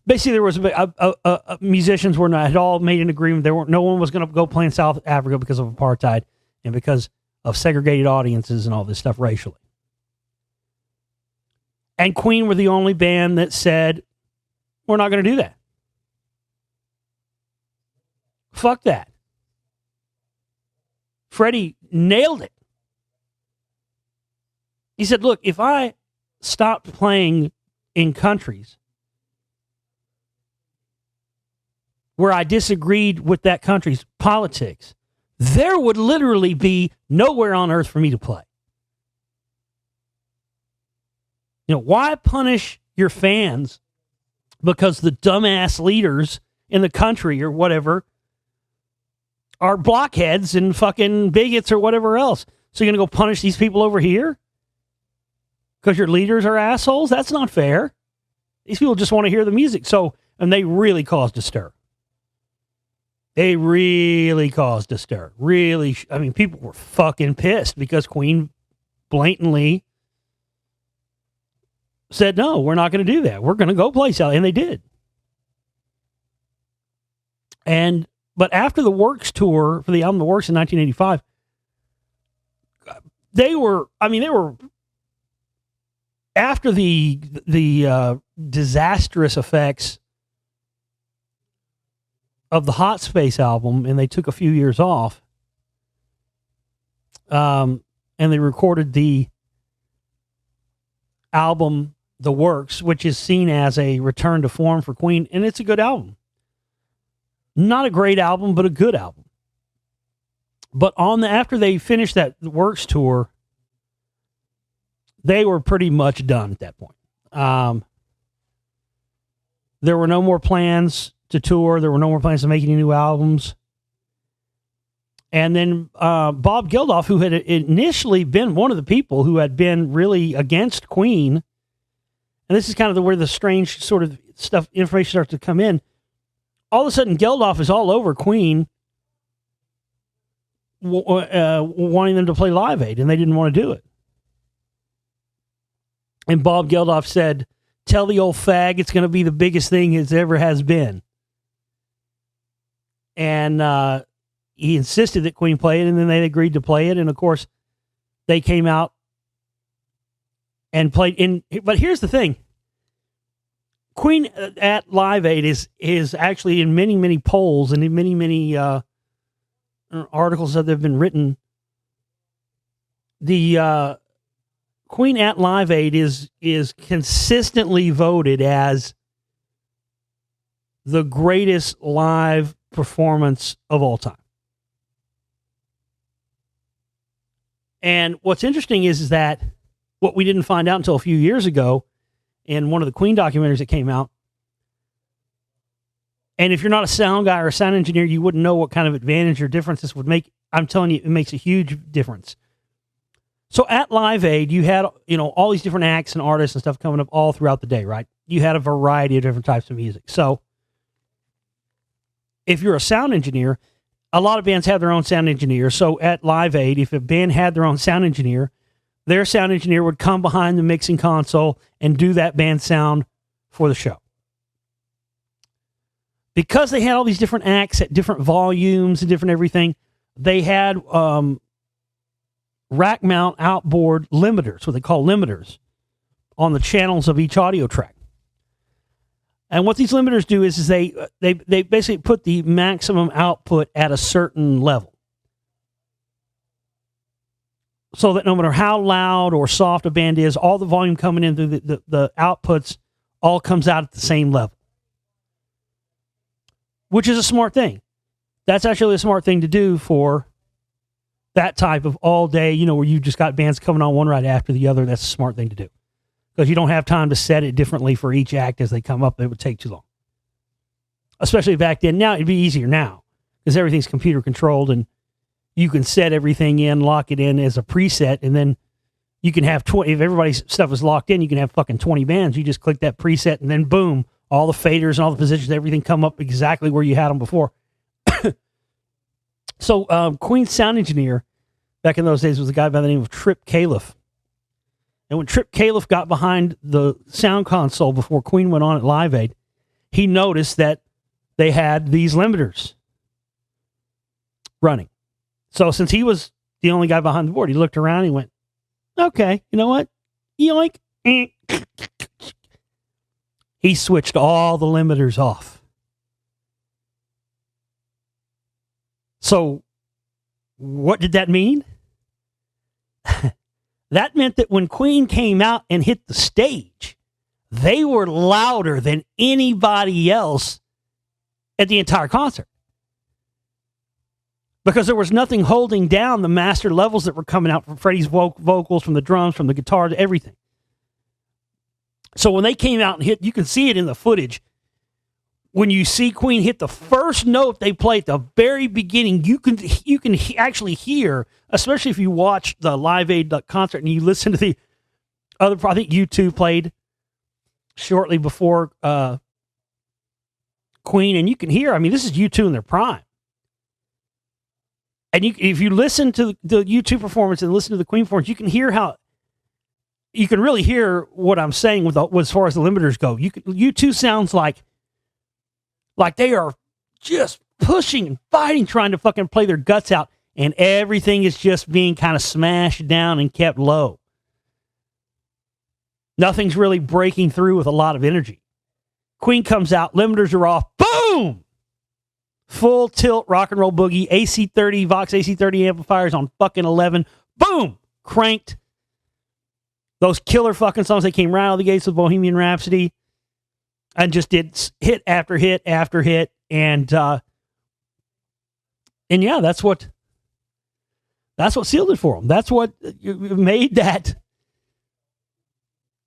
Basically, there was musicians were not had all made an agreement. No one was going to go play in South Africa because of apartheid and because of segregated audiences and all this stuff racially. And Queen were the only band that said, we're not going to do that. Fuck that. Freddie nailed it. He said, look, if I stopped playing in countries where I disagreed with that country's politics, there would literally be nowhere on earth for me to play. You know, why punish your fans because the dumbass leaders in the country or whatever are blockheads and fucking bigots or whatever else? So you're going to go punish these people over here because your leaders are assholes? That's not fair. These people just want to hear the music. So, and they really caused a stir. They really caused a stir. Really, I mean, people were fucking pissed because Queen blatantly said, no, we're not going to do that. We're going to go play South. And they did. But after the Works tour for the album The Works in 1985, they were after the disastrous effects of the Hot Space album, and they took a few years off, and they recorded the album The Works, which is seen as a return to form for Queen, and it's a good album. Not a great album, but a good album. But after they finished that Works tour, they were pretty much done at that point. There were no more plans to tour. There were no more plans to make any new albums. And then Bob Geldof, who had initially been one of the people who had been really against Queen, and this is kind of where the strange sort of stuff, information starts to come in. All of a sudden, Geldof is all over Queen, wanting them to play Live Aid, and they didn't want to do it. And Bob Geldof said, tell the old fag it's going to be the biggest thing it ever has been. And he insisted that Queen play it, and then they agreed to play it. And, of course, they came out and played in. But here's the thing. Queen at Live Aid is actually in many, many polls and in many, many articles that have been written. The Queen at Live Aid is consistently voted as the greatest live performance of all time. And what's interesting is that what we didn't find out until a few years ago in one of the Queen documentaries that came out. And if you're not a sound guy or a sound engineer, you wouldn't know what kind of advantage or difference this would make. I'm telling you, it makes a huge difference. So at Live Aid, you had, all these different acts and artists and stuff coming up all throughout the day, right? You had a variety of different types of music. So if you're a sound engineer, a lot of bands have their own sound engineer. So at Live Aid, if a band had their own sound engineer, their sound engineer would come behind the mixing console and do that band sound for the show. Because they had all these different acts at different volumes and different everything, they had rack mount outboard limiters, what they call limiters, on the channels of each audio track. And what these limiters do is they basically put the maximum output at a certain level. So that no matter how loud or soft a band is, all the volume coming in through the outputs all comes out at the same level. Which is a smart thing. That's actually a smart thing to do for that type of all day, where you just got bands coming on one right after the other. That's a smart thing to do. Because you don't have time to set it differently for each act as they come up. It would take too long. Especially back then. Now, it'd be easier now. Because everything's computer controlled and you can set everything in, lock it in as a preset, and then you can have 20. If everybody's stuff is locked in, you can have fucking 20 bands. You just click that preset, and then boom, all the faders and all the positions, everything come up exactly where you had them before. So Queen's sound engineer back in those days was a guy by the name of Trip Califf. And when Trip Califf got behind the sound console before Queen went on at Live Aid, he noticed that they had these limiters running. So since he was the only guy behind the board, he looked around and he went, okay, you know what? Yoink. He switched all the limiters off. So what did that mean? That meant that when Queen came out and hit the stage, they were louder than anybody else at the entire concert. Because there was nothing holding down the master levels that were coming out from Freddie's vocals, from the drums, from the guitar, to everything. So when they came out and hit, you can see it in the footage. When you see Queen hit the first note they play at the very beginning, you can actually hear, especially if you watch the Live Aid concert and you listen to the other, I think U2 played shortly before Queen, and you can hear, I mean, this is U2 in their prime. And if you listen to the U2 performance and listen to the Queen performance, you can hear how, you can really hear what I'm saying with as far as the limiters go. U2 sounds like they are just pushing and fighting, trying to fucking play their guts out, and everything is just being kind of smashed down and kept low. Nothing's really breaking through with a lot of energy. Queen comes out, limiters are off, boom! Full tilt rock and roll boogie, AC30, Vox AC30 amplifiers on fucking 11, boom! Cranked. Those killer fucking songs that came right out of the gates with Bohemian Rhapsody. And just did hit after hit after hit, and yeah, that's what sealed it for them. That's what made that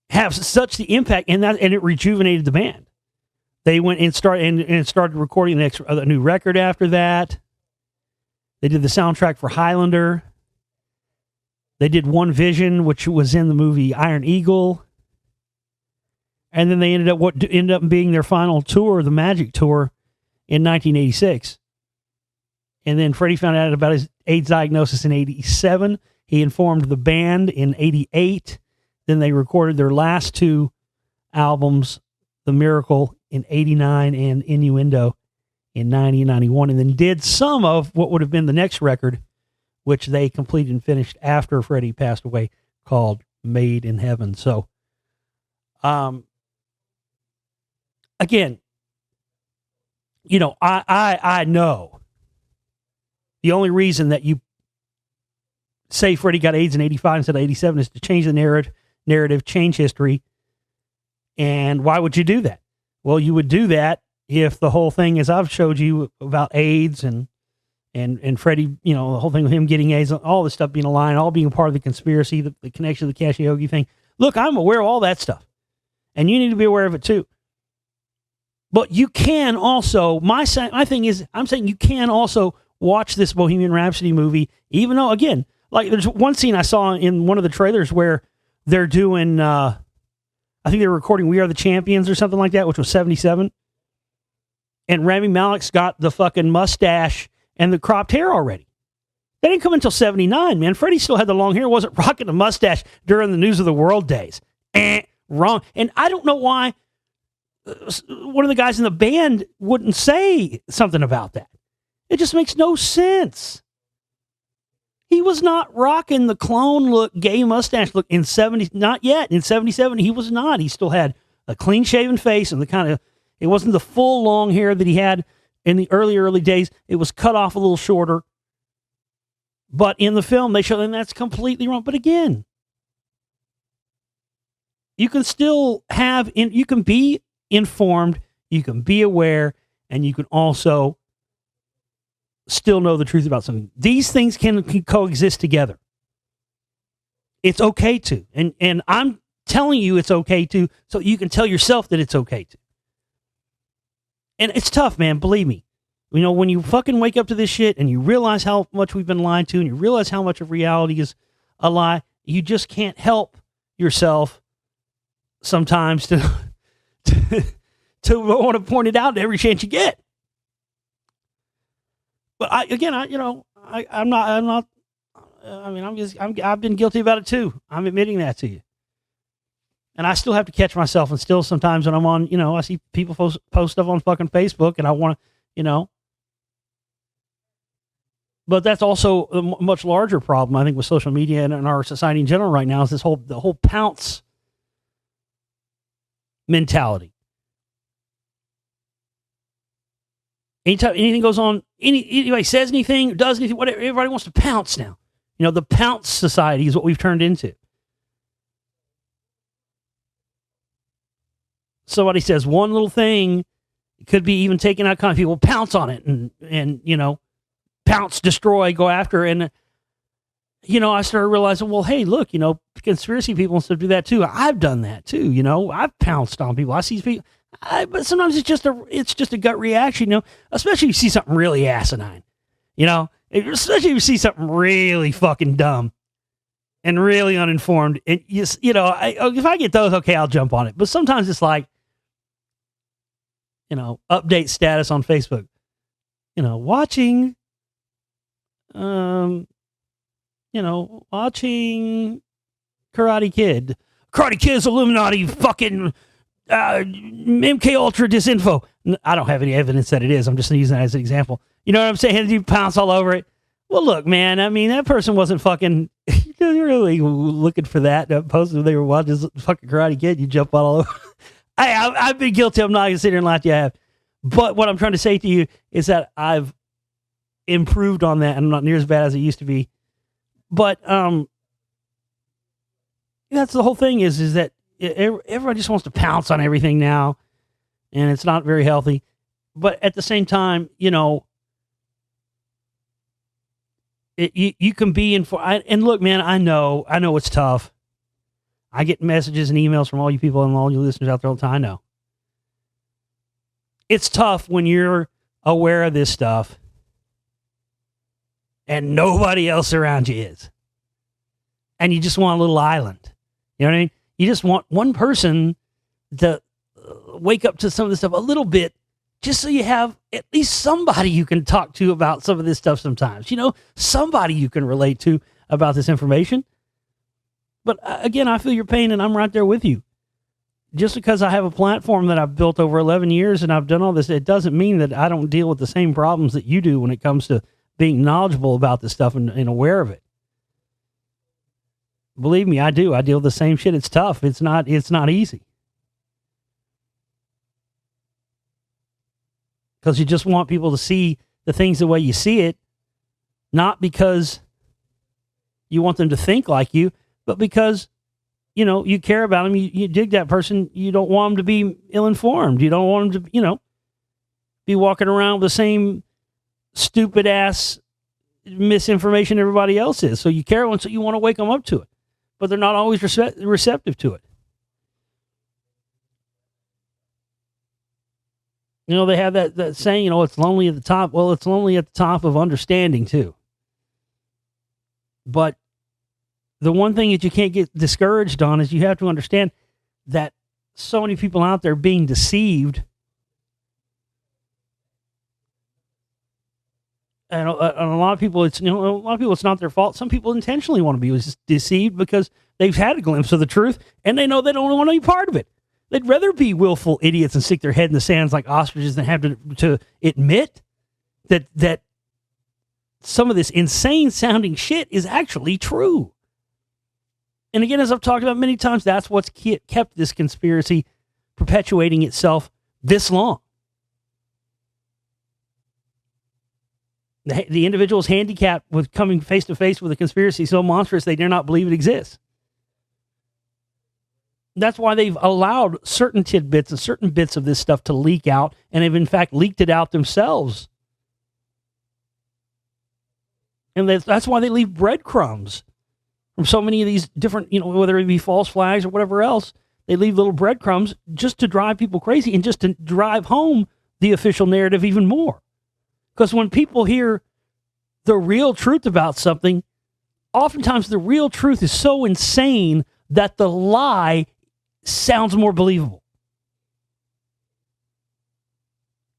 have such the impact, and it rejuvenated the band. They went and started recording a new record after that. They did the soundtrack for Highlander. They did One Vision, which was in the movie Iron Eagle. And then they ended up being their final tour, the Magic Tour, in 1986. And then Freddie found out about his AIDS diagnosis in 87. He informed the band in 88. Then they recorded their last two albums, The Miracle in 89 and Innuendo in 90 and 91. And then did some of what would have been the next record, which they completed and finished after Freddie passed away, called Made in Heaven. So, again, you know, I know the only reason that you say Freddie got AIDS in 85 instead of 87 is to change the narrative, change history. And why would you do that? Well, you would do that if the whole thing, as I've showed you about AIDS and Freddie, you know, the whole thing with him getting AIDS, all this stuff being aligned, all being a part of the conspiracy, the connection to the Kashiyogi thing. Look, I'm aware of all that stuff. And you need to be aware of it too. But you can also, my thing is, I'm saying you can also watch this Bohemian Rhapsody movie, even though, again, like there's one scene I saw in one of the trailers where they're doing, I think they were recording We Are the Champions or something like that, which was 77. And Rami Malek's got the fucking mustache and the cropped hair already. They didn't come until 79, man. Freddie still had the long hair, wasn't rocking a mustache during the News of the World days. Wrong. And I don't know why one of the guys in the band wouldn't say something about that. It just makes no sense. He was not rocking the clone look, gay mustache look in 70s. Not yet. In 77, he was not. He still had a clean-shaven face and the kind of, it wasn't the full long hair that he had in the early days. It was cut off a little shorter. But in the film, they show, and that's completely wrong. But again, you can still you can be informed, you can be aware, and you can also still know the truth about something. These things can coexist together. It's okay to. And I'm telling you it's okay to, so you can tell yourself that it's okay to. And it's tough, man, believe me. You know, when you fucking wake up to this shit and you realize how much we've been lied to and you realize how much of reality is a lie, you just can't help yourself sometimes to to want to point it out every chance you get. But I've been guilty about it too. I'm admitting that to you. And I still have to catch myself, and still sometimes when I'm on, I see people post stuff on fucking Facebook, and I want to, but that's also a much larger problem, I think, with social media and our society in general right now, is the whole pounce mentality. Anytime anything goes on, anybody says anything, does anything, whatever, everybody wants to pounce now. The pounce society is what we've turned into. Somebody says one little thing, it could be even taken out of context. People pounce on it and pounce, destroy, go after. And, I started realizing, well, hey, look, conspiracy people and stuff do that too. I've done that too. I've pounced on people. I see people, but sometimes it's just a gut reaction, especially if you see something really asinine, especially if you see something really fucking dumb and really uninformed. And if I get those, okay, I'll jump on it. But sometimes it's like, update status on Facebook, watching, watching Karate Kid. Karate Kid's Illuminati fucking MK Ultra disinfo. I don't have any evidence that it is. I'm just using that as an example. You know what I'm saying? You pounce all over it. Well, look, man, I mean, that person wasn't fucking really looking for that. Posted they were watching this fucking Karate Kid. You jump all over. I've been guilty. I'm not going to sit here and lie to you. I have. But what I'm trying to say to you is that I've improved on that, and I'm not near as bad as it used to be. But that's the whole thing is that everybody just wants to pounce on everything now, and it's not very healthy. But at the same time, you can be and look, man, I know it's tough. I get messages and emails from all you people and all you listeners out there all the time. I know. It's tough when you're aware of this stuff and nobody else around you is. And you just want a little island. You know what I mean? You just want one person to wake up to some of this stuff a little bit, just so you have at least somebody you can talk to about some of this stuff sometimes. Somebody you can relate to about this information. But again, I feel your pain, and I'm right there with you. Just because I have a platform that I've built over 11 years and I've done all this, it doesn't mean that I don't deal with the same problems that you do when it comes to being knowledgeable about this stuff and aware of it. Believe me, I do. I deal with the same shit. It's tough. It's not easy. Because you just want people to see the things the way you see it, not because you want them to think like you, but because, you care about them. You dig that person. You don't want them to be ill-informed. You don't want them to, be walking around with the same stupid ass misinformation everybody else is. So you care, and so you want to wake them up to it. But they're not always receptive to it. They have that saying, it's lonely at the top. Well, it's lonely at the top of understanding too. But the one thing that you can't get discouraged on is you have to understand that so many people out there being deceived. And a lot of people, it's not their fault. Some people intentionally want to be deceived because they've had a glimpse of the truth and they know they don't want to be part of it. They'd rather be willful idiots and stick their head in the sands like ostriches than have to admit that some of this insane sounding shit is actually true. And again, as I've talked about many times, that's what's kept this conspiracy perpetuating itself this long. The individual is handicapped with coming face to face with a conspiracy so monstrous they dare not believe it exists. That's why they've allowed certain tidbits and certain bits of this stuff to leak out, and have in fact leaked it out themselves. And that's why they leave breadcrumbs from so many of these different, whether it be false flags or whatever else. They leave little breadcrumbs just to drive people crazy and just to drive home the official narrative even more. Because when people hear the real truth about something, oftentimes the real truth is so insane that the lie sounds more believable.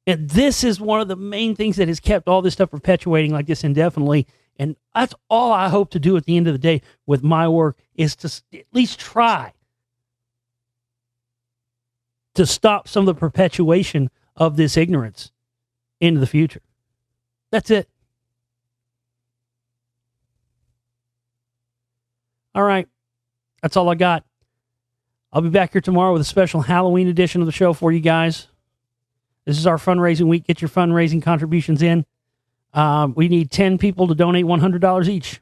And this is one of the main things that has kept all this stuff perpetuating like this indefinitely. And that's all I hope to do at the end of the day with my work, is to at least try to stop some of the perpetuation of this ignorance into the future. That's it. All right. That's all I got. I'll be back here tomorrow with a special Halloween edition of the show for you guys. This is our fundraising week. Get your fundraising contributions in. We need 10 people to donate $100 each.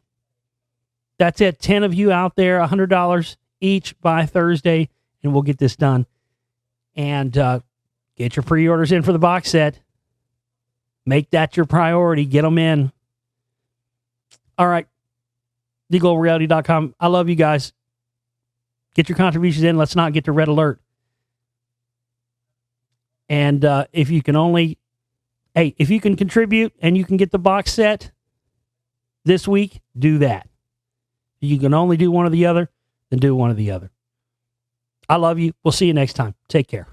That's it. 10 of you out there, $100 each by Thursday, and we'll get this done. And get your pre-orders in for the box set. Make that your priority. Get them in. All right. TheGlobalReality.com. I love you guys. Get your contributions in. Let's not get to red alert. And if you can contribute and you can get the box set this week, do that. If you can only do one or the other, then do one or the other. I love you. We'll see you next time. Take care.